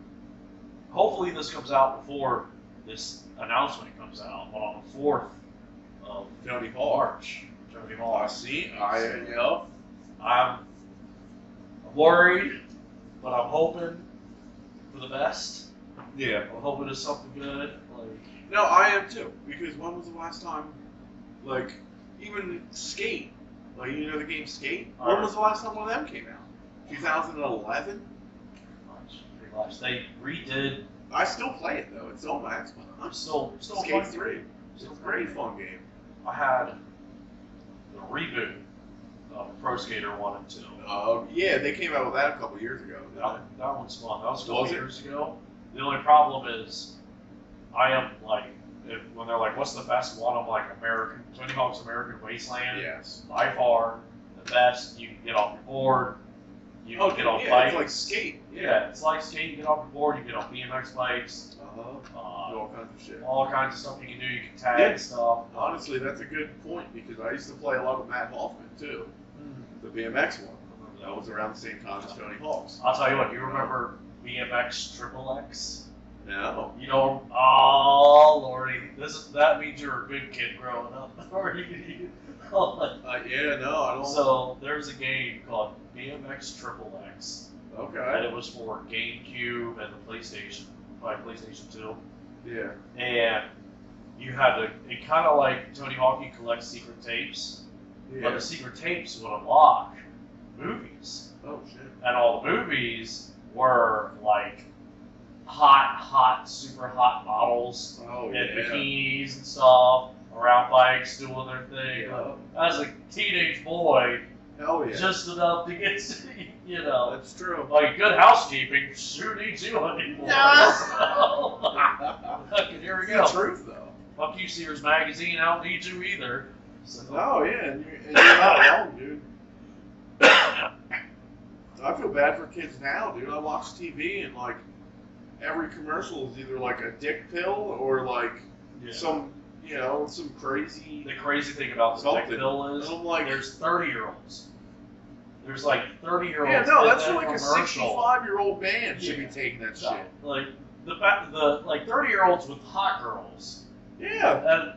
Hopefully this comes out before this announcement comes out, on the 4th of Tony Hawk. March. Tony Hawk. I see. I'm worried, but I'm hoping for the best. Yeah. I'm hoping it's something good. No, I am too. Because when was the last time, like, even Skate, Oh, you know the game Skate? I- When was the last time one of them came out? 2011? Pretty much. They redid. I still play it though. It's on my Xbox. I'm still Skate playing. 3. It's a great fun game. I had the reboot of Pro Skater 1 and 2. Yeah, they came out with that a couple years ago. That one's fun. That was a couple Was it? years ago. The only problem is, I am like, when they're like, "What's the best one?" I'm like, Tony Hawk's American Wasteland. Yes. By far the best. You can get off your board. You can get on yeah, bikes. it's like Skate. Yeah, it's like skate. You get off your board. You get on BMX bikes. Do all kinds of shit. All kinds of stuff you can do. You can tag Yeah. stuff. Honestly, that's a good point because I used to play a lot with Matt Hoffman too, Mm. the BMX one. That was around the same time as Tony Hawk's. I'll tell you what. You remember BMX Triple X? No. You know, oh lordy, that means you're a good kid growing up. Yeah, no, I don't. So there's a game called BMX Triple X, and Okay. it was for GameCube and the PlayStation, like PlayStation 2. Yeah. And you had to, it kind of like Tony Hawk, you collect secret tapes, but Yeah. the secret tapes would unlock movies, Oh shit. and all the movies were like hot, super hot models. Oh In yeah. bikinis and stuff, around bikes doing their thing. Yeah. As a teenage boy, Hell yeah. just enough to get, you know, That's true. like good housekeeping. Who needs you anymore? No. So, fucking here we It's go. the truth though. Fuck you, Sears Magazine. I don't need you either. So, Oh yeah, and you're not alone, dude. I feel bad for kids now, dude. I watch TV and like every commercial is either like a dick pill or like yeah. some, some crazy. The crazy thing about the Something. dick pill is And I'm like, there's 30-year-olds. There's like 30-year-olds. yeah, no, in that's that like a commercial. 65-year-old man should Yeah. be taking that No, shit. like the like 30-year-olds with hot girls. Yeah. And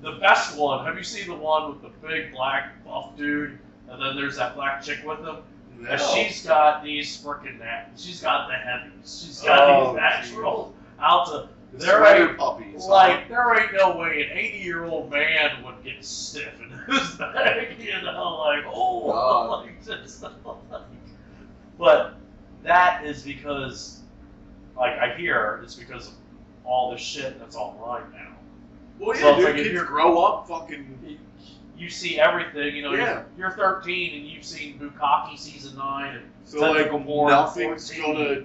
the best one, have you seen the one with the big black buff dude? And then there's that black chick with him? No. And she's got these freaking she's got the heavies. She's got these natural out to The there sweater ain't puppies. like there ain't no way an 80-year-old man would get stiff in his back, you know, like God. like just like. But that is because, like I hear, it's because of all the shit that's online now. Well, yeah, So it's dude, like if kids you're- grow up fucking. You see everything, you know. Yeah. You're 13 and you've seen Bukkake season 9 and So like Tentacle Porn nothing's 14. gonna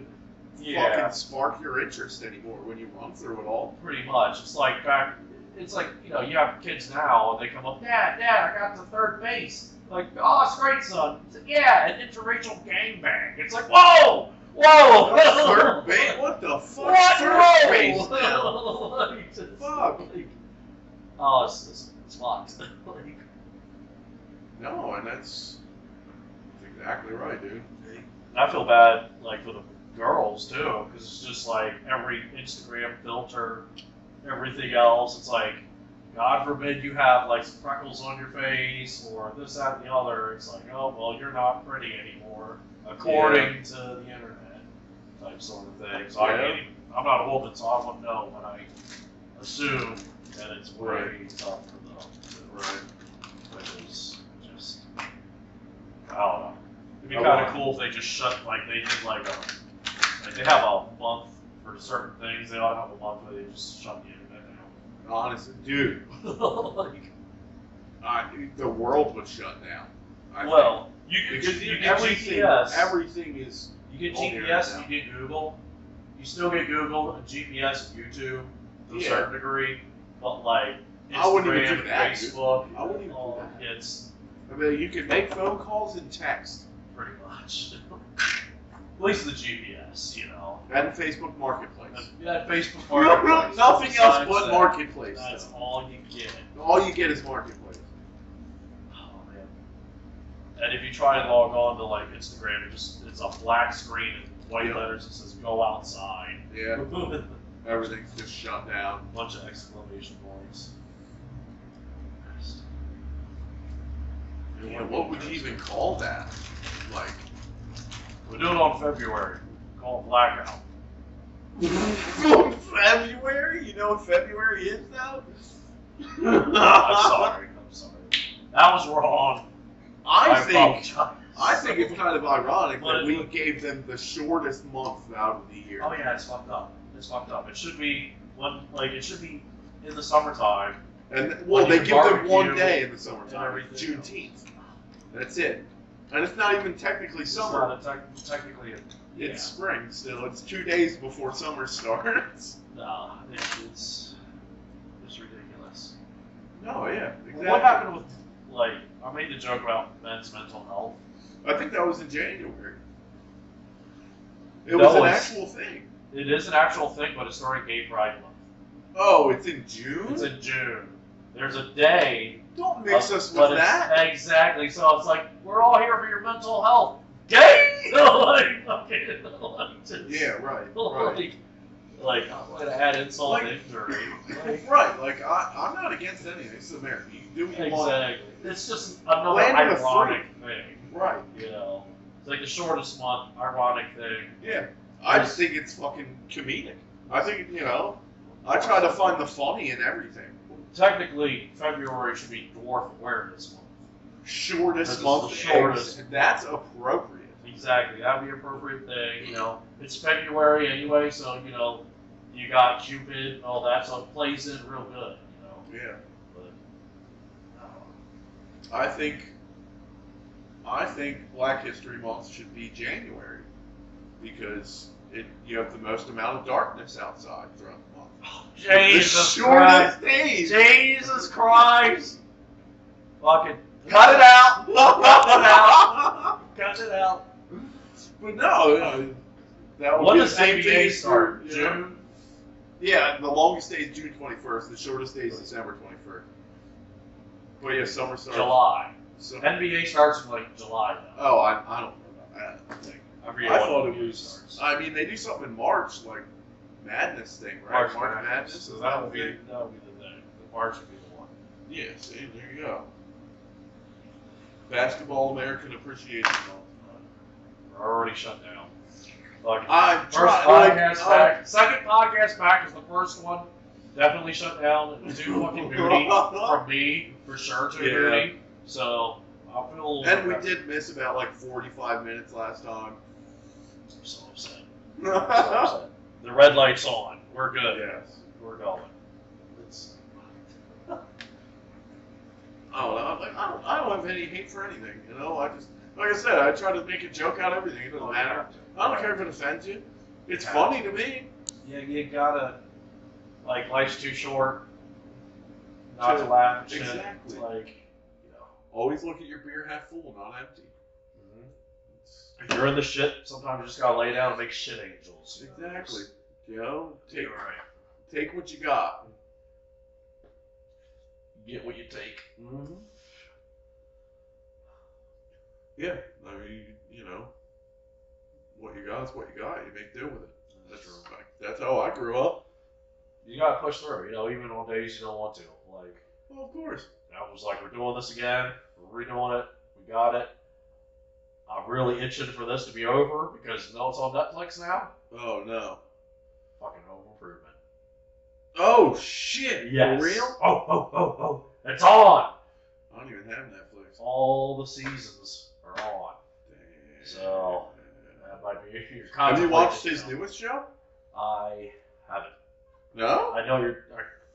yeah, fucking spark your interest anymore when you run through it all. pretty much. It's like back. It's like you have kids now and they come up, Dad, I got to third base. Like, oh, it's great, son. It's like, yeah, an interracial gangbang. It's like, whoa. Third base? What the fuck? What? Third base now? Like, just, Fuck. like, oh, it's fucked. Like, No, and that's exactly right, dude. I feel bad, like, for the girls, too, because it's just, like, every Instagram filter, everything else, it's like, God forbid you have, like, some freckles on your face, or this, that, and the other. It's like, oh, well, you're not pretty anymore, according to the internet, type sort of thing. So I'm not a woman, so I wouldn't know, but I assume that it's way Right. tough for them. Right. Which is just, I don't know. It'd be Oh, kind of wow. cool if they just shut, like, they did, like they have a month for certain things. They don't have a month where they just shut the internet Honestly, dude, down. Like, the world would shut down. I well, you think. get Because you get everything, GPS. everything is. You get on the GPS internet and you get Google. You still get Google and GPS and YouTube to a Yeah. certain degrry, but like I wouldn't even Instagram, do that, dude. Facebook, I wouldn't even do that. it's I mean, you can make phone calls and text, pretty much. At least the GPS, you know. and Facebook Marketplace. Yeah, Facebook Marketplace. Nothing else Besides but that, Marketplace. That's though. all you get. All you get is Marketplace. Oh man. And if you try and log on to like Instagram, it's a black screen and white Yeah. letters that says "Go outside." Yeah, A everything's just shut down. bunch of exclamation points. Yeah, what would you even call that? Like, We're doing it on February. Call it blackout. February? You know what February is now? I'm sorry. That was wrong. I think apologize. it's kind of ironic But that it we would- gave them the shortest month out of the year. Oh yeah, it's fucked up. It's fucked up. It should be it should be in the summertime. And When they you give them one barbecue day in the and summertime, everything Juneteenth. That's it. And it's not even technically It's summer. not technically It's spring still. It's 2 days before summer starts. Nah, it's ridiculous. No, yeah, exactly. What happened with I made the joke about men's mental health. I think that was in January. It No, was an it's- actual thing. It is an actual thing, but it's during Gay Pride Month. Oh, it's in June? It's in June. There's a day. Don't mix us but with it's- that. Exactly. So it's like we're all here for your mental health. Gay. Like fucking. Just, Yeah, right. Like I'm going to add insult to Like- injury. Like, Right, like I'm not against anything. It's America. You can do what you want. exactly. It's just another Land of the ironic thing. Right. You know, it's like the shortest month, ironic thing. Yeah. I just think it's fucking comedic. I think, I try to find the funny in everything. Technically, February should be Dwarf Awareness Month. Shortest This is month. the shortest. That's appropriate. Exactly, that would be an appropriate thing. You know, it's February anyway, so you got Cupid and all that, so it plays in real good. Yeah. But, I think Black History Month should be January because you have the most amount of darkness outside throughout the month. Jesus the Christ! shortest days. Jesus Christ! Fucking cut it out! Cut it out! But no, that would When be does the same ABA thing start? for, June? Yeah, the longest day is June 21st. The shortest day is December 21st. But yeah, summer starts. July. So, NBA starts in July though. oh, I don't know about that. I I forget thought when it NBA was. starts. I mean, they do something in March, like Madness thing, right? March Madness. Madness. So is that the would be thing? the thing. The March would be the one. Yeah, see, there you go. Basketball American Appreciation Month. We're already shut down. Fucking I'm first trying. podcast back. Second podcast back is the first one. Definitely shut down. It was too fucking booty from me, for sure, too Yeah. booty. So I'll feel a little And we bit did miss about like 45 minutes last time. I'm so upset. So upset. The red light's on. We're good. Yes. We're going. It's I don't know. Like, I don't have any hate for anything. I just, like I said, I try to make a joke out of everything. It doesn't matter. I don't care if it offends you. It's funny to me. Yeah, you gotta life's too short not to laugh at shit. Exactly. Always look at your beer half full, not empty. If you're in the shit, sometimes you just gotta lay down and make shit angels. Exactly. Take You're right. take what you got. Get what you take. Mm-hmm. Yeah, I mean, what you got is what you got. You make do with it. That's how I grew up. You gotta push through, even on days you don't want to. Well, of course. I was like, we're doing this again. We're redoing it. We got it. I'm really itching for this to be over because it's on Netflix now. Oh no. Fucking Home Improvement. Oh shit! Yes. For real? Oh! It's on. I don't even have Netflix. All the seasons are on. Damn. So that might be. Have you watched his newest show? I haven't. No. I know you're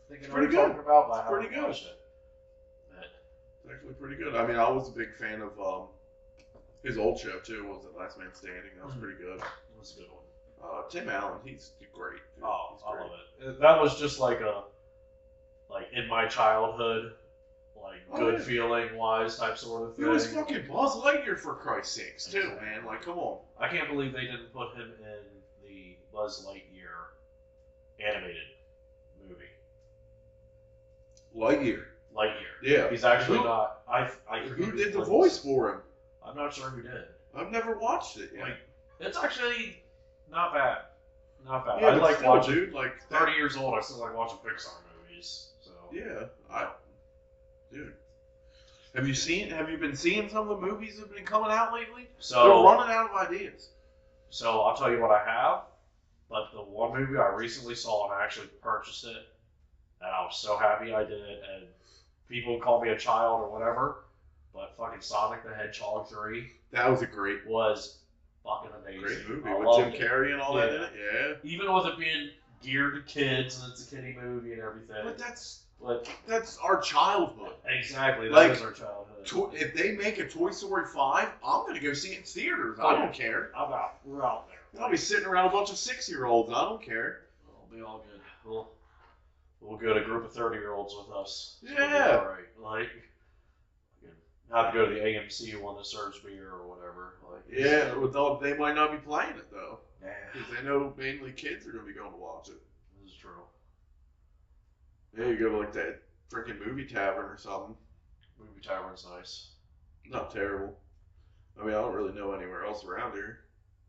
thinking It's what you're pretty talking about, but I It's haven't pretty good. watched it. It's actually pretty good. I mean, I was a big fan of his old show too. Was it Last Man Standing? That was pretty good. That's a good one. Tim Allen, he's great. Dude. Oh, He's I great. love it. That was just in my childhood, good yeah. feeling wise type sort of He thing. was fucking Buzz Lightyear for Christ's sakes too, man. Like, come on. I can't believe they didn't put him in the Buzz Lightyear animated movie. Lightyear. Lightyear. Yeah. He's actually Who- not. Who did the voice for him? I'm not sure who did. I've never watched it yet. It's actually not bad. Not bad. Yeah, I but like still, watching. dude. Like 30 years old, I still like watching Pixar movies. So Yeah, dude. Have you been seeing some of the movies that have been coming out lately? They're So running out of ideas. I'll tell you what I have. But the one movie I recently saw and I actually purchased it, and I was so happy I did. And people call me a child or whatever. but fucking Sonic the Hedgehog 3 That was a great was fucking amazing. great movie I with loved Jim it. Carrey and all that in Yeah. it. Yeah. Even with it being geared to kids and it's a kiddie movie and everything. But But that's our childhood. exactly, that Like, is our childhood. If they make a Toy Story 5, I'm gonna go see it in theaters. Oh, I yeah. don't care. We're out there. I'll be sitting around a bunch of 6-year-olds. I don't care. It'll be all good. We'll get a group of 30-year-olds with us. So Yeah. It'll be all right. Like, have to go to the AMC one that serves beer or whatever. Like, Yeah, they might not be playing it though, Yeah, because they know mainly kids are gonna be going to watch it. this is true. Yeah, you go to like that freaking movie tavern or something. Movie Tavern's nice. Not terrible. I mean, I don't really know anywhere else around here.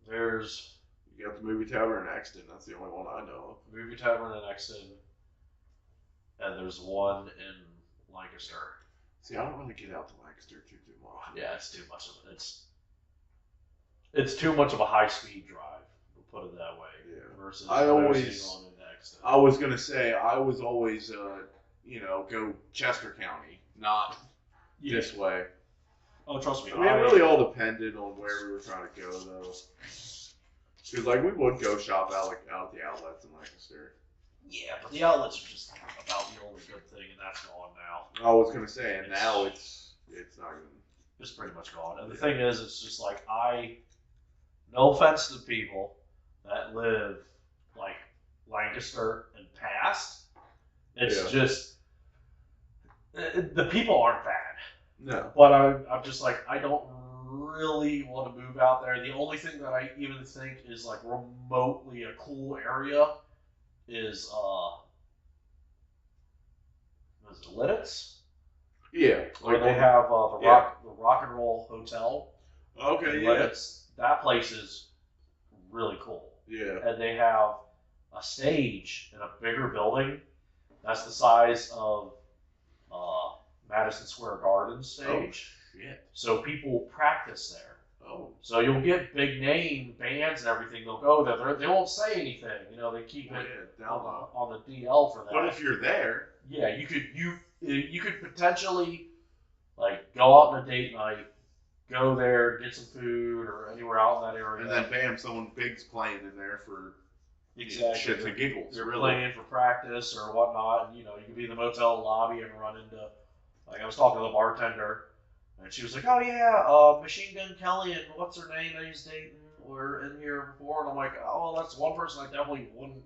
There's You got the movie tavern in Exton. That's the only one I know Movie Tavern in Exton, and there's one in Lancaster. of. See, I don't really get out to Lancaster too much. Yeah, it's too much of it. It's too much of a high-speed drive. We'll put it that way. Yeah. Versus I always- on in Exton. I was gonna say I was always, go Chester County, not this way. Oh, trust me. I mean, it really all depended on where we were trying to go, though. Because, like, we would go shop out at the outlets in Lancaster. Yeah, but the outlets are just about the only good thing, and that's gone now. I was gonna say, and now it's not even. It's pretty much gone. And the thing is, it's just like no offense to people that live like Lancaster and past. It's Yeah. just the people aren't bad. No. But I'm just like, I don't really want to move out there. The only thing that I even think is like remotely a cool area is was it Lidditz? Yeah. Where they have the Rock and Roll Hotel. Okay. in Yeah. Lidditz. That place is really cool. Yeah. And they have a stage in a bigger building that's the size of Madison Square Garden stage. Shit. So people practice there. Oh. So you'll get big name bands and everything. They'll go there. They won't say anything. They keep it Yeah. Down low. on the DL for that. But if you're there, Yeah, you could potentially like go out on a date night, go there, get some food or anywhere out in that area. and then bam, someone big's playing in there for exactly. shits and giggles. You're really. playing for practice or whatnot, and you could be in the motel lobby and run into, like I was talking to the bartender, and she was like, "Oh yeah, Machine Gun Kelly and what's her name that he's dating were in here before," and I'm like, "Oh, well, that's one person I definitely wouldn't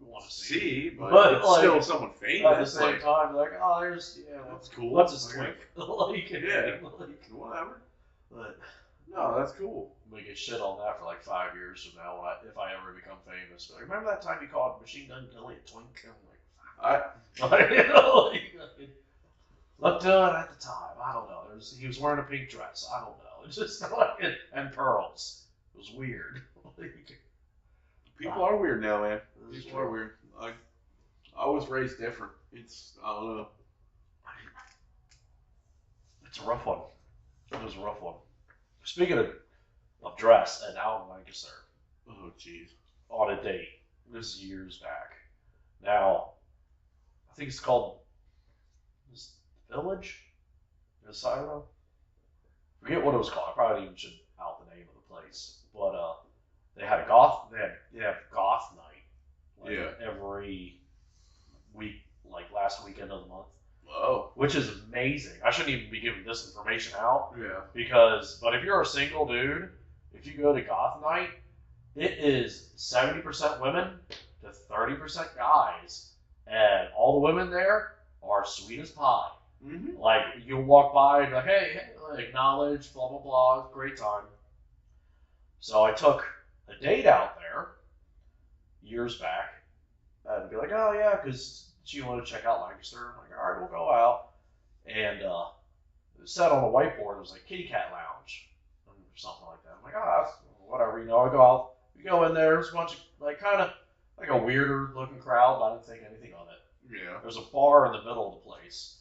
want to see." See, but, But, it's like, still someone At the famous. same Like, time, like, oh, there's that's cool. what's his Like, twink? Like, Yeah. like, Whatever. but No, that's cool. I'm gonna get shit on that for like 5 years from now if I ever become famous. But remember that time you called Machine Gun Kelly a twink? I'm like, looked good at the time. I don't know. He was wearing a pink dress. I don't know. It's just like and pearls. It was weird. People are weird now, man. This is People are true. weird. I was raised different. I don't know. It's a rough one. It was a rough one. Speaking of dress and out in Lancaster Oh, jeez. on a date. This is years back. Now, I think it's called Village. I don't know. Forget what it was called. I probably even should out the name of the place. But they had a goth. They have goth night. Like, Yeah. Every week, like last weekend of the month, Oh. which is amazing. I shouldn't even be giving this information out Yeah. but if you're a single dude, if you go to goth night, it is 70% women to 30% guys, and all the women there are sweet as pie. Mm-hmm. Like, you'll walk by and be like, hey, acknowledge, blah, blah, blah, great time. So I took a date out there years back and be like, oh, yeah, because she wanted to check out Lancaster. I'm like, all right, we'll go out. And it said on the whiteboard, it was like Kitty Cat Lounge or something like that. I'm like, oh, that's whatever. I go out, we go in there, there's a bunch of, like, kind of like a weirder looking crowd, but I didn't think anything of it. Yeah. There's a bar in the middle of the place.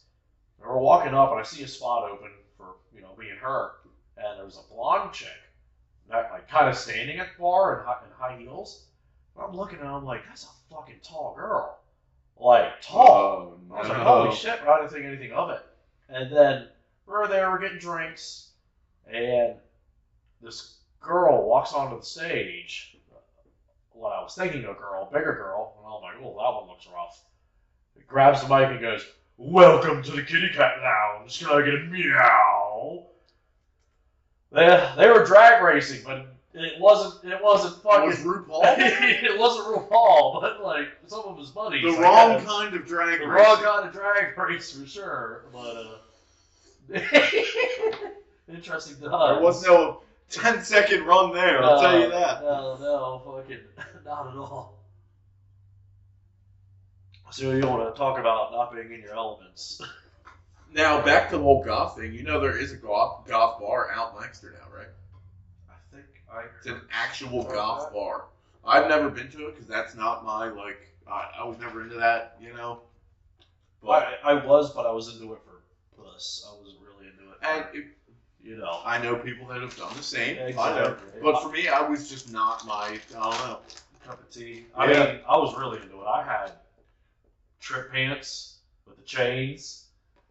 And we're walking up, and I see a spot open for me and her. And there's a blonde chick, that like kind of standing at the bar in high heels. And I'm looking at her, I'm like, that's a fucking tall girl, like tall. Oh, no. I was like, holy shit! But I didn't think anything of it. And then we're there, we're getting drinks, and this girl walks onto the stage. What I was thinking a girl, bigger girl, and I'm like, oh, that one looks rough. He grabs the mic and goes, "Welcome to the Kitty Cat Lounge. Can I get a meow?" They were drag racing, but it wasn't fucking. Was RuPaul? It wasn't RuPaul, but like some of his buddies. The wrong kind of drag race. The wrong kind of drag race for sure. But interesting times. There was no 10-second run there. I'll tell you that. No, fucking not at all. So you want to talk about not being in your elements? Now back to the whole goth thing. You know there is a goth bar out in Lancaster now, right? I think it's an actual goth bar. I've never been to it because that's not my like. I was never into that, you know. But I was into it for puss. I was really into it. And you know, I know people that have done the same. Exactly. I know. But for me, I was just not my. I don't know. Cup of tea. I mean, I was really into it. I had trip pants with the chains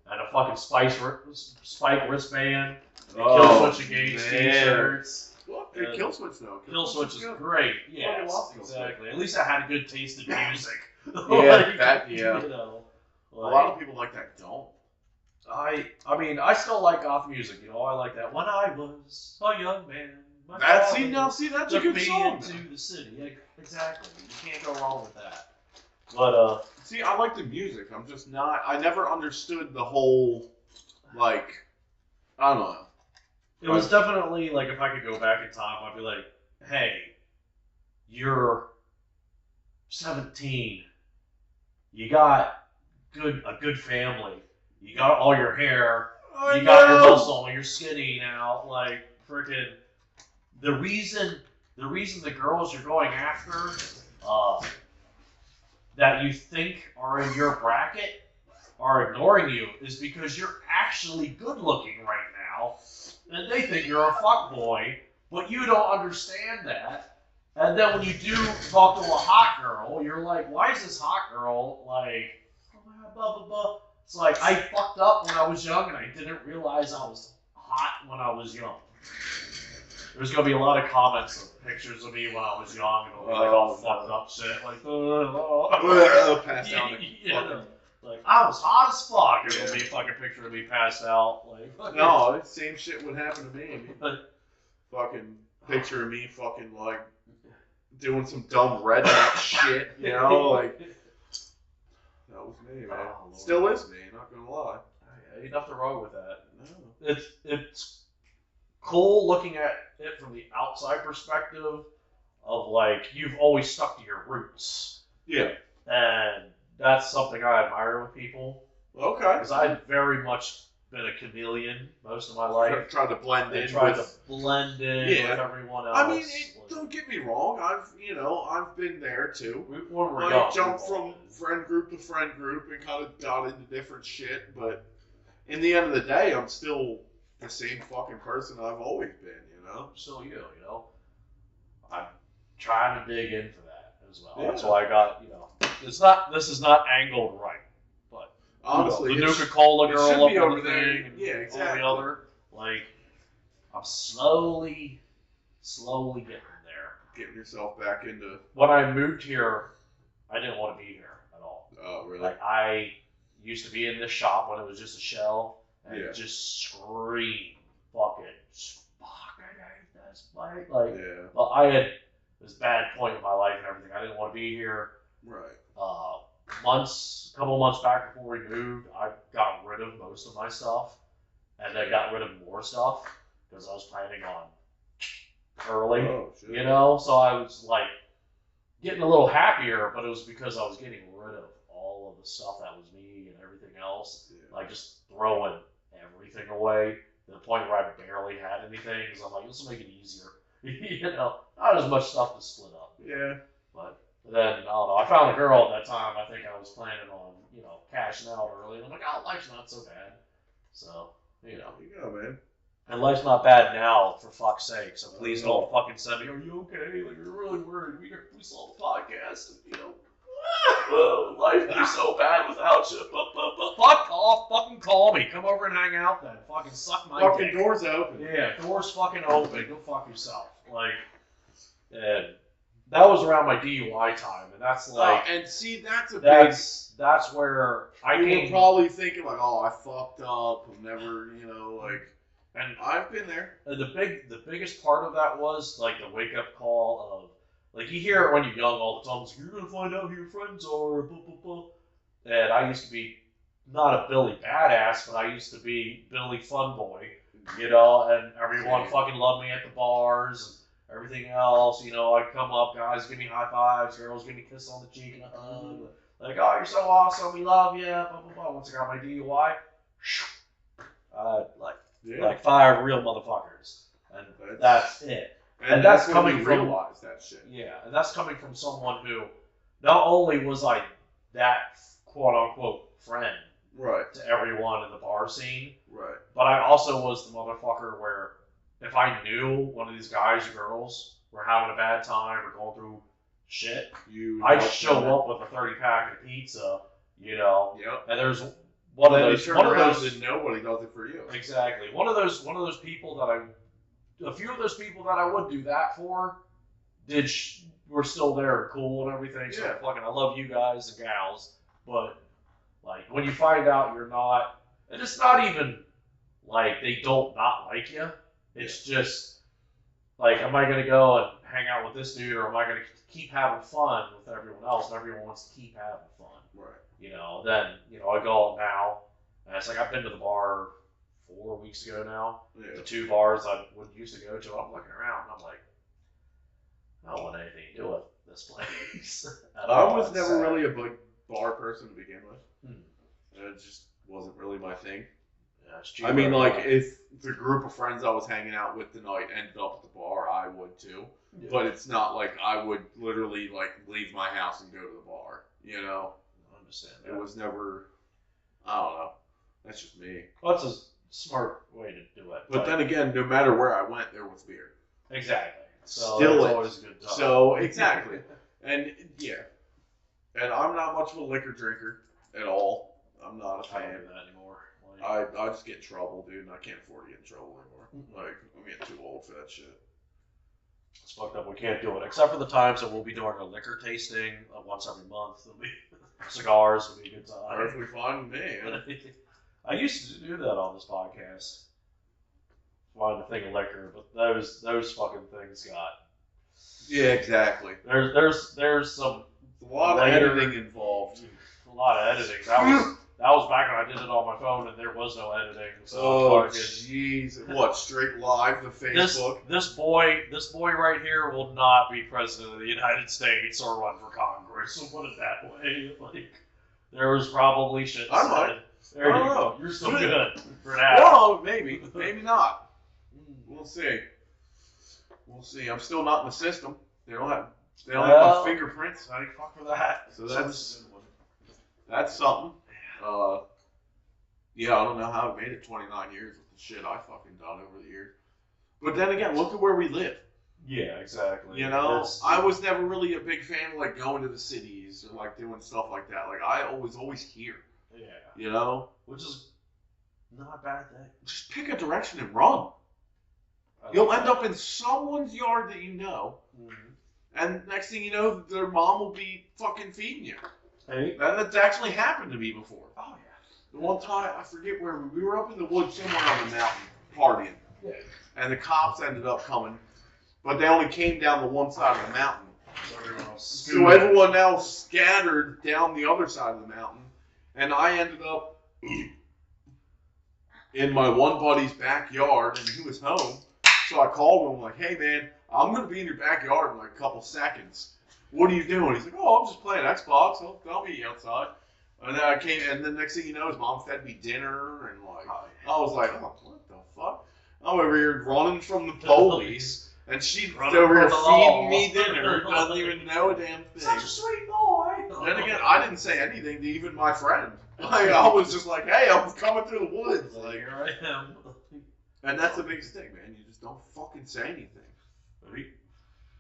and a fucking spike wristband. Kill Switch Engage t-shirts. Well, Kill Switch though. Kill Switch is great. Yes, exactly. At least I had a good taste in music. Yeah, You know, a lot of people like that don't. I mean, I still like goth music. You know, I like that. When I was a young man. That's a good song. Into the city. Yeah, exactly. You can't go wrong with that. But see, I like the music. I'm just not. I never understood the whole, like, I don't know. It was definitely like if I could go back in time, I'd be like, "Hey, you're 17. You got a good family. You got all your hair. You got your muscle. You're skinny now. Like freaking." The reason the girls you're going after that you think are in your bracket are ignoring you is because you're actually good looking right now, and they think you're a fuckboy, but you don't understand that. And then when you do talk to a hot girl, you're like, why is this hot girl like, oh my god, blah blah blah. It's like I fucked up when I was young and I didn't realize I was hot when I was young. There's gonna be a lot of comments of pictures of me when I was young and it'll be like all fucked up shit, like passed out. Like I was hot as fuck, and it'll be a fucking picture of me passed out. Like no, same shit would happen to me. Fucking picture of me, fucking like doing some dumb redneck shit, you know, like that was me, man. Still is me, not gonna lie. Ain't nothing wrong with that. No, it's cool looking at it from the outside perspective of like you've always stuck to your roots. Yeah. And that's something I admire with people. Okay. Because I've very much been a chameleon most of my life. Tried to blend in. Tried to blend in with everyone else. I mean, don't get me wrong. I've been there too. I jumped from friend group to friend group and kind of got into different shit. But in the end of the day, I'm still the same fucking person I've always been, you know? So you know. I'm trying to dig into that as well. Yeah. That's why I got, this is not angled right. But honestly, the Nuka-Cola girl up over the there. thing and Yeah, exactly. all the other, like, I'm slowly getting there. Getting yourself back into... When I moved here, I didn't want to be here at all. Oh, really? Like, I used to be in this shop when it was just a shell. And Yeah. just scream, fuck it, fuck, I hate this place. Like, yeah. well, I had this bad point in my life and everything. I didn't want to be here. Right. A couple months back before we moved, I got rid of most of my stuff, and then got rid of more stuff because I was planning on early, Oh, shit. you know. So I was like getting a little happier, but it was because I was getting rid of all of the stuff that was me and everything else, like just throwing everything away to the point where I barely had anything. Because I'm like, this will make it easier, you know. Not as much stuff to split up. Yeah. But then, I don't know, I found a girl at that time. I think I was planning on, cashing out early. And I'm like, oh, life's not so bad. So, There you go, man. And life's not bad now, for fuck's sake. So please don't fucking send me, are you okay? Like, you're really worried. We saw the podcast. And, Life is so bad without you. Fuck off, fucking call me. Come over and hang out then. Fucking suck my Fucking dick. doors open. Yeah, doors fucking open. Go fuck yourself. Like, and that was around my DUI time, and that's like, and see, that's a that's where I you came. were probably thinking like, oh, I fucked up. I'm never, like, and I've been there. And the biggest part of that was like the wake up call of like you hear it when you're young all the time. It's like, you're gonna find out who your friends are. Blah, blah, blah. And I used to be not a Billy badass, but I used to be Billy fun boy, and everyone fucking loved me at the bars and everything else. I'd come up, guys give me high fives, girls give me a kiss on the cheek and a hug. Like, oh, you're so awesome, we love you. Blah blah blah. Once I got my DUI, like 5 real motherfuckers, and that's it. And that's coming when you from realize that shit. Yeah, and that's coming from someone who not only was I that quote unquote friend Right. to everyone in the bar scene, Right. but I also was the motherfucker where if I knew one of these guys or girls were having a bad time or going through shit, I'd show up with a 30-pack of pizza, Yep. and there's one of those and nobody does it for you. Exactly. One of those people that a few of those people that I would do that for, were still there and cool and everything. So fucking, I love you guys and gals, but like when you find out you're not, and it's not even like they don't not like you. It's just like, am I gonna go and hang out with this dude, or am I gonna keep having fun with everyone else? And everyone wants to keep having fun. Right. Then I go out now, and it's like I've been to the bar 4 weeks ago now. Yeah. The 2 bars I used to go to, I'm looking around, and I'm like, I don't want anything to do with this place. I was never really a big bar person to begin with. It just wasn't really my thing. Yeah, I mean, like, if the group of friends I was hanging out with tonight ended up at the bar, I would too. Yeah. But it's not like I would literally like leave my house and go to the bar. I understand that. It was never. I don't know. That's just me. Well, that's a smart way to do it. But then again, no matter where I went, there was beer. Exactly. So Still, it's always a good time. So exactly, and and I'm not much of a liquor drinker at all. I'm not a fan. I don't do that anymore. I just get in trouble, dude, and I can't afford to get in trouble anymore. Like, I'm getting too old for that shit. It's fucked up. We can't do it, except for the times that we'll be doing a liquor tasting once every month. It'll be cigars. It'll be a good time. Perfectly fine with me. I used to do that on this podcast. Wanted to think of liquor, but those fucking things got. Yeah, exactly. There's some. A lot of editing involved. A lot of editing. That was back when I did it on my phone and there was no editing. So jeez! What, straight live to Facebook? This boy right here will not be president of the United States or run for Congress. So put it that way. Like, there was probably shit. I might. There you go. You're still good for now. Well, maybe not. We'll see. I'm still not in the system. They don't have my fingerprints. How do you fuck for that? So that's something. I don't know how I made it 29 years with the shit I fucking done over the years. But then again, look at where we live. Yeah, exactly. I was never really a big fan of like going to the cities or like doing stuff like that. Like I was always here. Yeah. Which is not a bad thing. Just pick a direction and run. You'll end up in someone's yard that you know. Mm-hmm. And next thing you know, their mom will be fucking feeding you. Hey. That's actually happened to me before. Oh, yeah. The one time, I forget where, we were up in the woods somewhere on the mountain partying. Yeah. And the cops ended up coming, but they only came down the one side of the mountain. So everyone else scattered down the other side of the mountain. And I ended up in my one buddy's backyard, and he was home. So I called him, like, hey, man, I'm going to be in your backyard in like a couple seconds. What are you doing? He's like, oh, I'm just playing Xbox. I'll meet you outside. And then I came, and the next thing you know, his mom fed me dinner, and like, I was like, oh, what the fuck? I'm over here running from the police, and she's over here feeding me dinner, doesn't even know a damn thing. Such a sweet boy. Then again, I didn't say anything to even my friend. Like, I was just like, hey, I'm coming through the woods. Like, here I am. And that's the biggest thing, man. You just don't fucking say anything.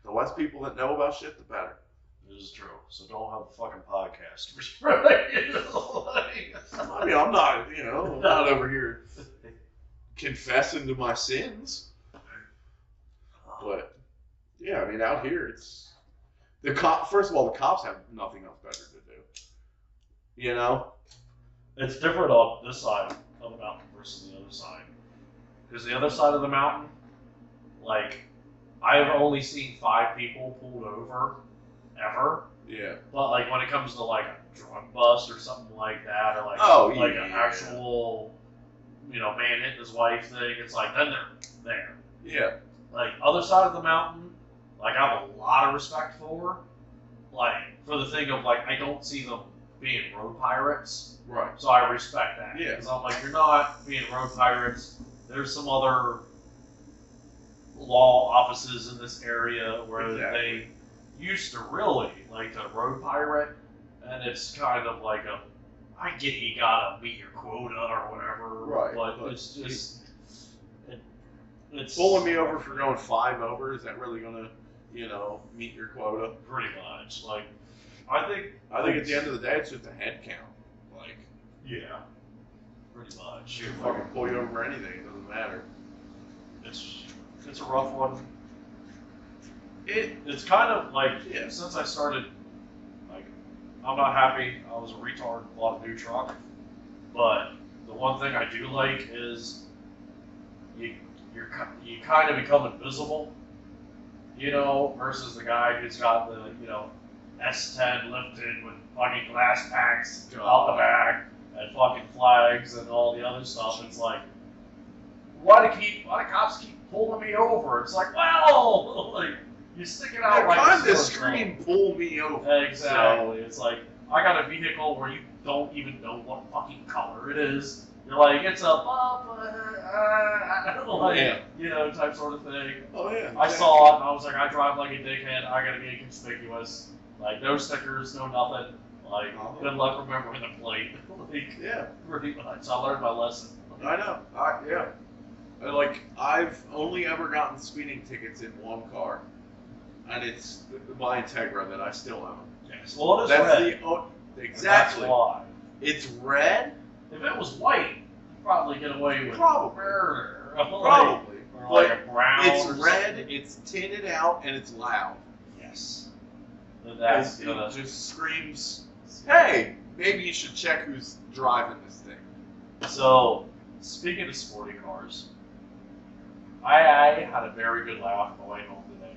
The less people that know about shit, the better. It is true. So don't have a fucking podcast. You know, I mean, I'm not, I'm not over here confessing to my sins. But yeah, I mean, out here it's first of all, the cops have nothing else better to do. You know? It's different on this side of the mountain versus the other side. Because the other side of the mountain, like, I've only seen 5 people pulled over ever. Yeah. But like when it comes to like a drug bust or something like that, or like an actual, man hitting his wife thing, it's like then they're there. Yeah. Like other side of the mountain, like I have a lot of respect for the thing of like I don't see them being road pirates. Right. So I respect that. Yeah. Because I'm like, you're not being road pirates. There's some other law offices in this area where they used to really like to road pirate, and it's kind of like I get you gotta meet your quota or whatever, right? But it's just it's pulling me over for going 5 over. Is that really gonna, meet your quota? Pretty much. Like, I think at the end of the day, it's just a head count. Like, yeah, pretty much. You can fucking pull you over for anything. It doesn't matter. It's a rough one. It's kind of like since I started, like, I'm not happy. I was a retard, bought a new truck, but the one thing I do like is you kind of become invisible, versus the guy who's got the S10 lifted with fucking glass packs out the back and fucking flags and all the other stuff. It's like, why do cops keep pulling me over? It's like, well, like. You stick it out like kind of scream, pull me over. Exactly. So. It's like, I got a vehicle where you don't even know what fucking color it is. You're like, it's a type sort of thing. Oh, yeah. I saw it, and I was like, I drive like a dickhead. I gotta be inconspicuous. Like, no stickers, no nothing. Like, good luck remembering the plate. Pretty much. I learned my lesson. I know. I've only ever gotten speeding tickets in one car. And it's my Integra that I still own. Yes. Well, it is red. Exactly. That's why. It's red. If it was white, you'd probably get away with murder. Probably. Or like a brown. It's red. It's tinted out and it's loud. Yes. It just screams, "Hey, maybe you should check who's driving this thing." So, speaking of sporty cars, I had a very good laugh on the way home today.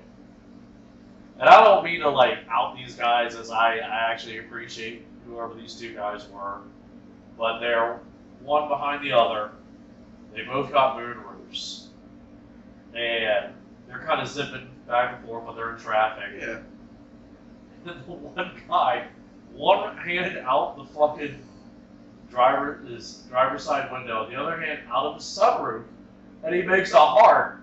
And I don't mean to out these guys, as I actually appreciate whoever these 2 guys were, but they're one behind the other. They both got moonroofs, and they're kind of zipping back and forth when they're in traffic. Yeah. And the one guy, one hand out the fucking driver's side window, the other hand out of the sunroof, and he makes a heart.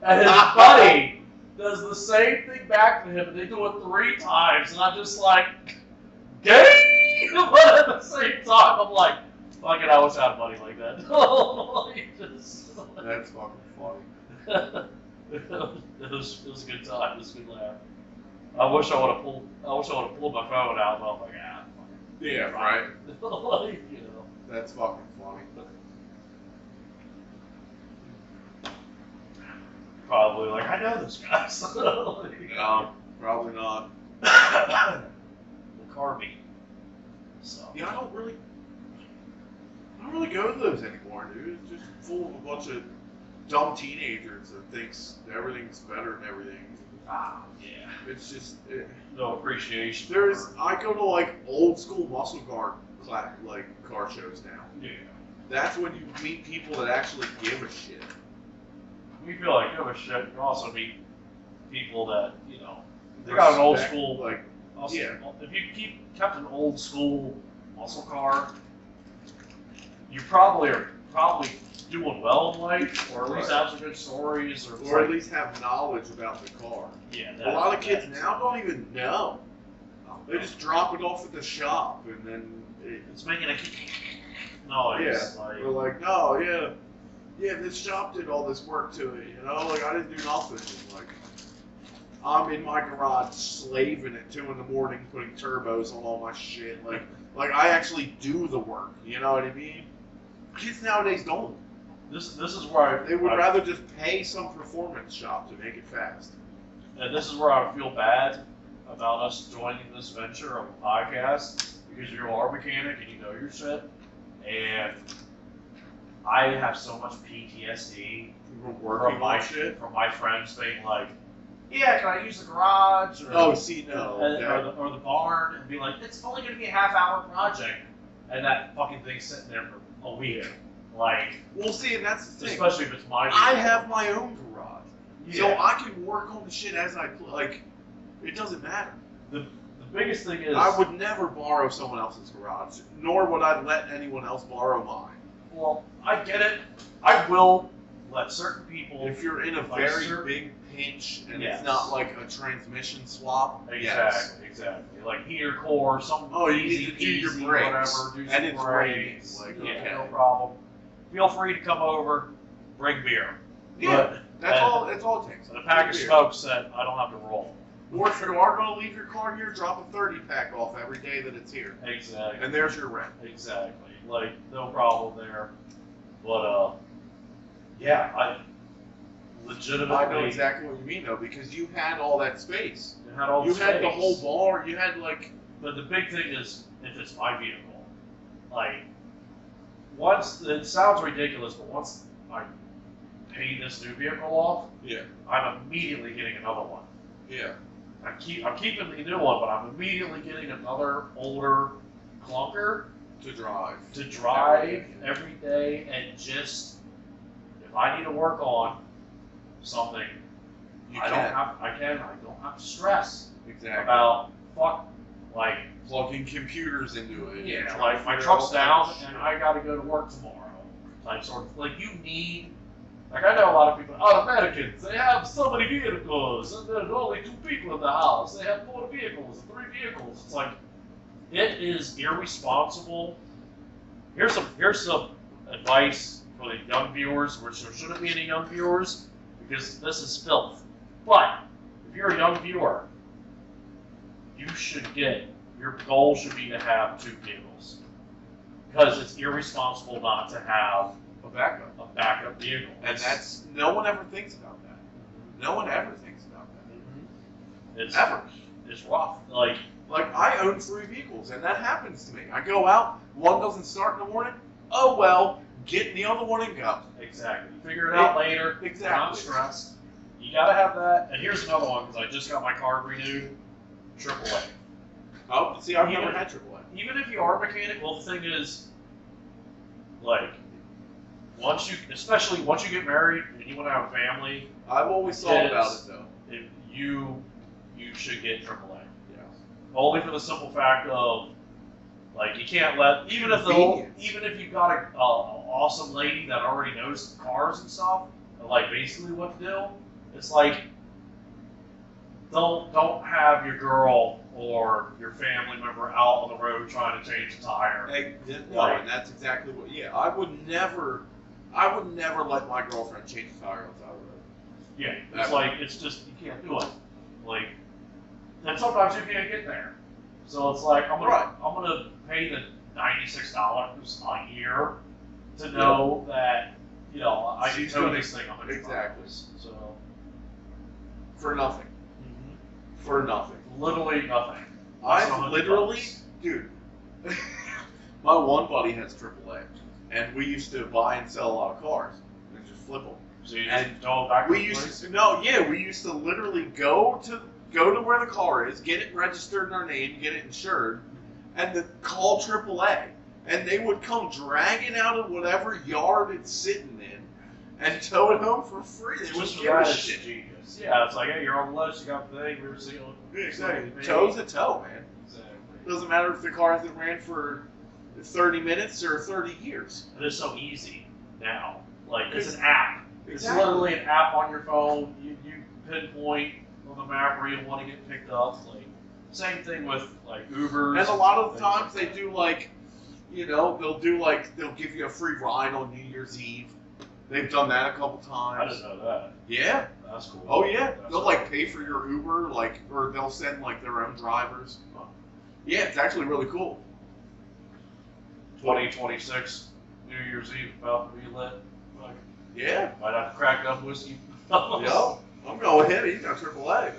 And his buddy does the same thing back to him, and they do it 3 times, and I'm just like, gay! But at the same time, I'm like, fuck it, I wish I had a buddy like that. That's fucking funny. It was a good time. It was a good laugh. I wish I would have pulled my phone out, but I'm like, yeah, right. Like, That's fucking funny. Probably like, I know those guys. No, probably not. The car beat. So. Yeah, I don't really go to those anymore, dude. It's just full of a bunch of dumb teenagers that thinks everything's better than everything. Yeah. It's just no appreciation. I go to old school muscle car car shows now. Yeah. That's when you meet people that actually give a shit. You feel like give a shit. You also meet people that they got an old school If you kept an old school muscle car, you probably are doing well in life, or at least have some good stories, or at least have knowledge about the car. Yeah. A lot of kids now don't even know. They just drop it off at the shop, and then it's making a noise. Yeah. We're like, no, yeah, this shop did all this work to it, I didn't do nothing. I'm in my garage slaving at 2 in the morning, putting turbos on all my shit. Like I actually do the work. You know what I mean? Kids nowadays don't. This is where They would rather just pay some performance shop to make it fast. and this is where I feel bad about us joining this venture of a podcast, because you are a mechanic and you know your shit, and I have so much PTSD Working on shit. from my friends being like, yeah, can I use the garage? Or, Oh, see, no. or the barn, and be like, it's only going to be a half-hour project, and that fucking thing's sitting there for a week. Like, Well, see, and that's the thing. especially if it's my I vehicle. have my own garage, so Yeah. I can work on the shit as I like. It doesn't matter. The biggest thing is, I would never borrow someone else's garage, nor would I let anyone else borrow mine. well, I get it. I will let certain people. If you're in a Like very certain- big pinch and Yes. it's not like a transmission swap, Exactly, exactly. Like heater core, something Oh, you easy need to do your peasy, brakes, whatever, do and some it's brakes. raining, like, yeah, okay. no problem. Feel free to come over, bring beer. Yeah, that's and- all. That's all it takes. And a pack of Beer. smokes that I don't have to roll. Or if you are going to leave your car here, drop a 30 pack off every day that it's here, Exactly. and there's your rent. Exactly. Like no problem there. But yeah, I legitimately I know exactly what you mean though, because you had all that space. had all You the had the space. whole bar. You had like. But the big thing is, if it's my vehicle, like, once, it sounds ridiculous, but once I pay this new vehicle off, Yeah. I'm immediately getting another one. Yeah. I'm keeping the new one, but I'm immediately getting another older clunker To drive. to drive every day, and just, if I need to work on something, You I can. don't have to stress Exactly. about, like, Plugging computers into it. yeah, trying like to my figure truck's out down all that and I gotta go to work tomorrow. Type sort of, like, you need, like, I know a lot of people, Americans, they have so many vehicles, and there's only 2 people in the house, they have 4 vehicles, 3 vehicles. It's like, it is irresponsible. Here's some advice for the young viewers, which there shouldn't be any young viewers, because this is filth. But, if you're a young viewer, your goal should be to have 2 vehicles. Because it's irresponsible not to have A backup. a backup vehicle. And that's, no one ever thinks about that. No one ever thinks about that. It's Ever. It's rough. Like, Like, I own 3 vehicles, and that happens to me. I go out, one doesn't start in the morning, oh well, get in the other one and go. exactly. You figure it out later. Exactly. You're not stressed. You gotta have that. And here's another one, because I just got my card renewed. AAA. Oh, see, I've Even- never had AAA. Even if you are a mechanic, well, the thing is, like, especially once you get married and you want to have a family, I've always thought about Yes. it, though. if you should get AAA. Yeah. Only for the simple fact of, like, you can't let, even if you got a awesome lady that already knows cars and stuff, and, like, basically what to do, it's like, don't have your girl or your family member out on the road trying to change a tire. No, and that's exactly what. Yeah, I would never let my girlfriend change a tire on the side of the road. Yeah, it's Never. like, it's just, you can't do it. Like, and sometimes you can't get there. So it's like, I'm gonna pay the $96 a year to know that, you know, I can She's tow gonna- this thing 100 exactly. miles. So, For nothing. For nothing. literally nothing. Less than I've 100 literally, bucks. dude. My one buddy has AAA, and we used to buy and sell a lot of cars and just flip them. So you and just tow it back to We the used place? to we used to literally go to where the car is, get it registered in our name, get it insured, and then call AAA, and they would come drag it out of whatever yard it's sitting in, and tow it home for free. They wouldn't Just give a that is shit. genius. Yeah, it's like, hey, you're on the list, you got the thing, we're seeing. Exactly. Tow's a tow, man. Exactly. Doesn't matter if the car hasn't ran for 30 minutes or 30 years. It is so easy now. Like, it's an app. It's Exactly. literally an app on your phone. You pinpoint on the map where you want to get picked up. Like, same thing with, like, Ubers. And a lot of the things times like they do like, they'll give you a free ride on New Year's Eve. They've done that a couple that. I times. didn't know that. Yeah. That's cool. Oh yeah, That's they'll cool. like pay for your Uber, like, or they'll send like their own drivers. Yeah, it's actually really cool. 2026 New Year's Eve about to be lit. Like, Yeah. might have to crack up whiskey. Yo, I'm going ahead. You got AAA.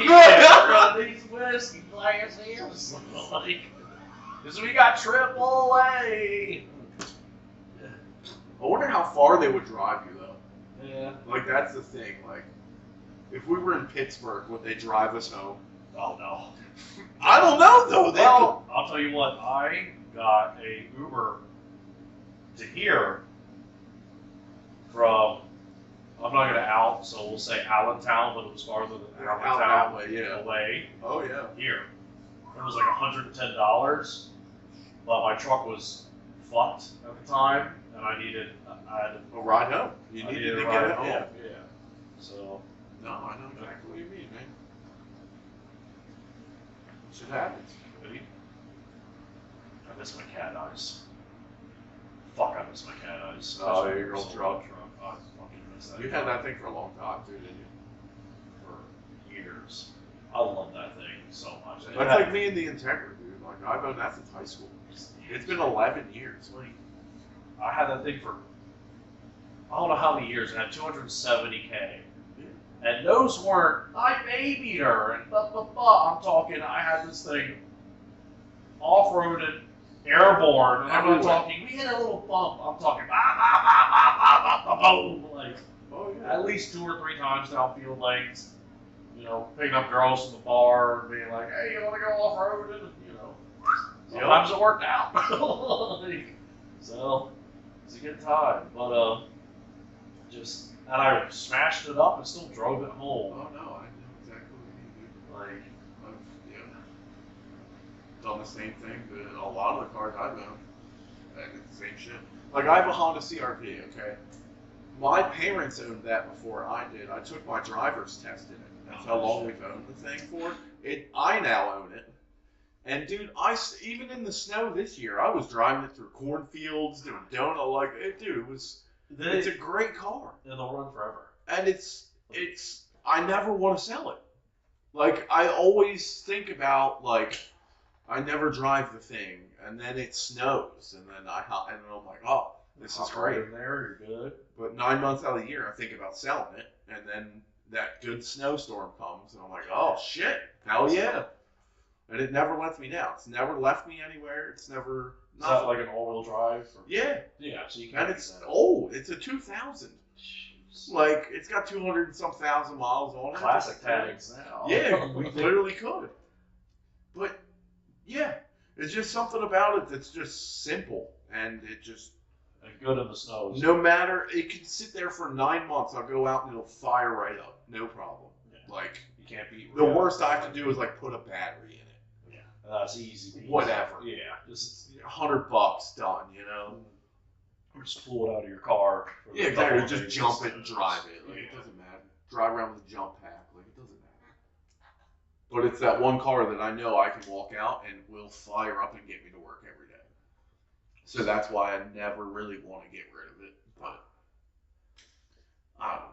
Yeah, we're gonna need some whiskey glasses. Like, because we got AAA. I wonder how far they would drive you though. Yeah. Like that's the thing. Like, if we were in Pittsburgh, would they drive us home? Oh no. I don't know though. They Well, I'll tell you what. I got a Uber to here from. I'm not gonna out, so we'll say Allentown, but it was farther than Out Allentown that way, yeah. away. Oh yeah. Here, it was like $110, but my truck was fucked at the time, and I had A ride home. You I needed to a get ride it home. home. Yeah. So No, I know exactly what you mean, man. Shit happens. ready? I miss my cat eyes. Fuck, I miss my cat eyes. Oh, yeah, your old So truck. I fucking miss that. You had that thing for a long time too, didn't you? for years. I love that thing so much. That's like me and the Integra, dude. Like I've owned that since high school. It's been 11 years. Like, I had that thing for I don't know how many years. It had 270K. And those weren't, I babied her and blah, blah, blah. I'm talking, I had this thing off-roaded, airborne. And I'm not Everywhere. talking, we hit a little bump. I'm talking, bah, bah, bah, bah, bah, bah, bah, boom. Like, Oh yeah. at least 2 or 3 times down field lanes. You know, picking up girls from the bar and being like, hey, you want to go off-roading? And, you know, sometimes it worked out. Like, so, it's a good time. But, and I smashed it up and still drove it home. Oh no, I know exactly what you mean, dude. Like, I've done the same thing to a lot of the cars I've owned. I did the same shit. Like I have a Honda CRV, okay? My parents owned that before I did. I took my driver's test in it. That's how long we've owned the thing for. I now own it. And dude, even in the snow this year, I was driving it through cornfields, doing donut like it. Dude, it's a great car. and they'll run forever. And I never want to sell it. Like I always think about like I never drive the thing, and then it snows, and then I'm like, oh, this is Hop great. right in there, you're good. But 9 months out of the year, I think about selling it, and then that good snowstorm comes, and I'm like, oh shit, hell yeah. And it never lets me down. It's never left me anywhere. It's never. Is that like an all-wheel drive? Or? Yeah. Yeah, so you can't. And it's old. It's a 2000. Jeez. Like it's got 200 and some thousand miles on it. Classic tags now. Yeah, we literally could. But yeah, it's just something about it that's just simple, and it just And good in the snow. no matter it can sit there for 9 months. I'll go out and it'll fire right up, no problem. Yeah. Like You can't beat. the worst I have to do is like put a battery in it. Yeah, that's easy. Whatever. Yeah, just $100 done, you know. or just pull it out of your car. For Yeah, a couple exactly. of Just days. jump it and drive it. Like it Yeah. doesn't matter. Drive around with a jump pack. Like it doesn't matter. But it's that one car that I know I can walk out and will fire up and get me to work every day. So that's why I never really want to get rid of it. But I don't know.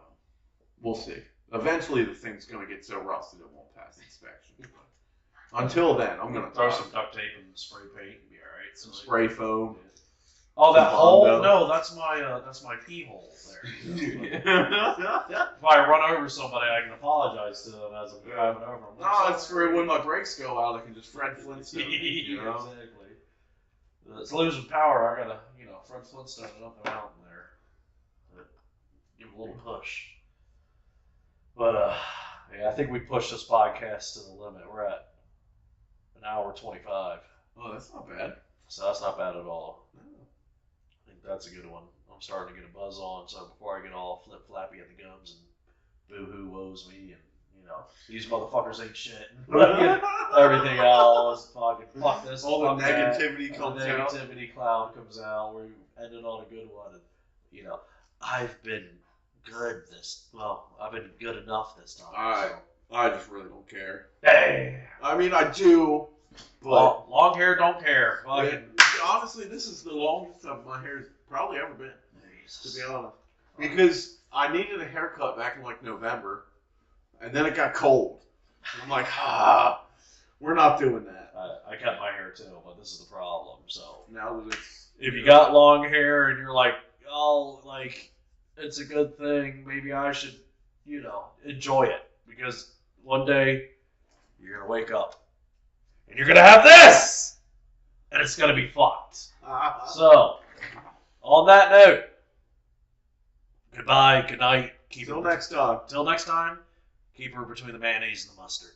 We'll see. Eventually, the thing's going to get so rusted it won't pass inspection. But until then, I'm going to throw some duct tape and spray paint and be all right. some spray foam. Oh, that Some hole? Bondo. No, that's my pee hole there. If I run over somebody, I can apologize to them as I'm driving over them. No, it's for when my brakes go out, I can just Fred Flintstone. You know? Exactly. It's losing power. I gotta, Fred Flintstone it up the mountain there. But give it a little push. But yeah, I think we pushed this podcast to the limit. We're at an hour 25, Oh, that's not bad. so that's not bad at all. No. I think that's a good one. I'm starting to get a buzz on, so before I get all flip flappy at the gums and boo hoo woes me, and these motherfuckers ain't shit. Everything else, fucking fuck this. All the fuck that. negativity The comes out. negativity cloud comes out. We ended on a good one, and I've been good I've been good enough this time. I just really don't care. Hey, I mean, I do, but long hair don't care. Fucking honestly, this is the longest of my hair's probably ever been, to Jesus. be honest. Because I needed a haircut back in like November, and then it got cold. And I'm like, we're not doing that. I cut my hair too, but this is the problem. So Now that it's if you got long hair and you're like, oh, like it's a good thing, maybe I should, enjoy it, because one day you're gonna wake up and you're gonna have this, and it's gonna be fucked. So, on that note, goodbye, good night. Till next time. Till next time, keep her between the mayonnaise and the mustard.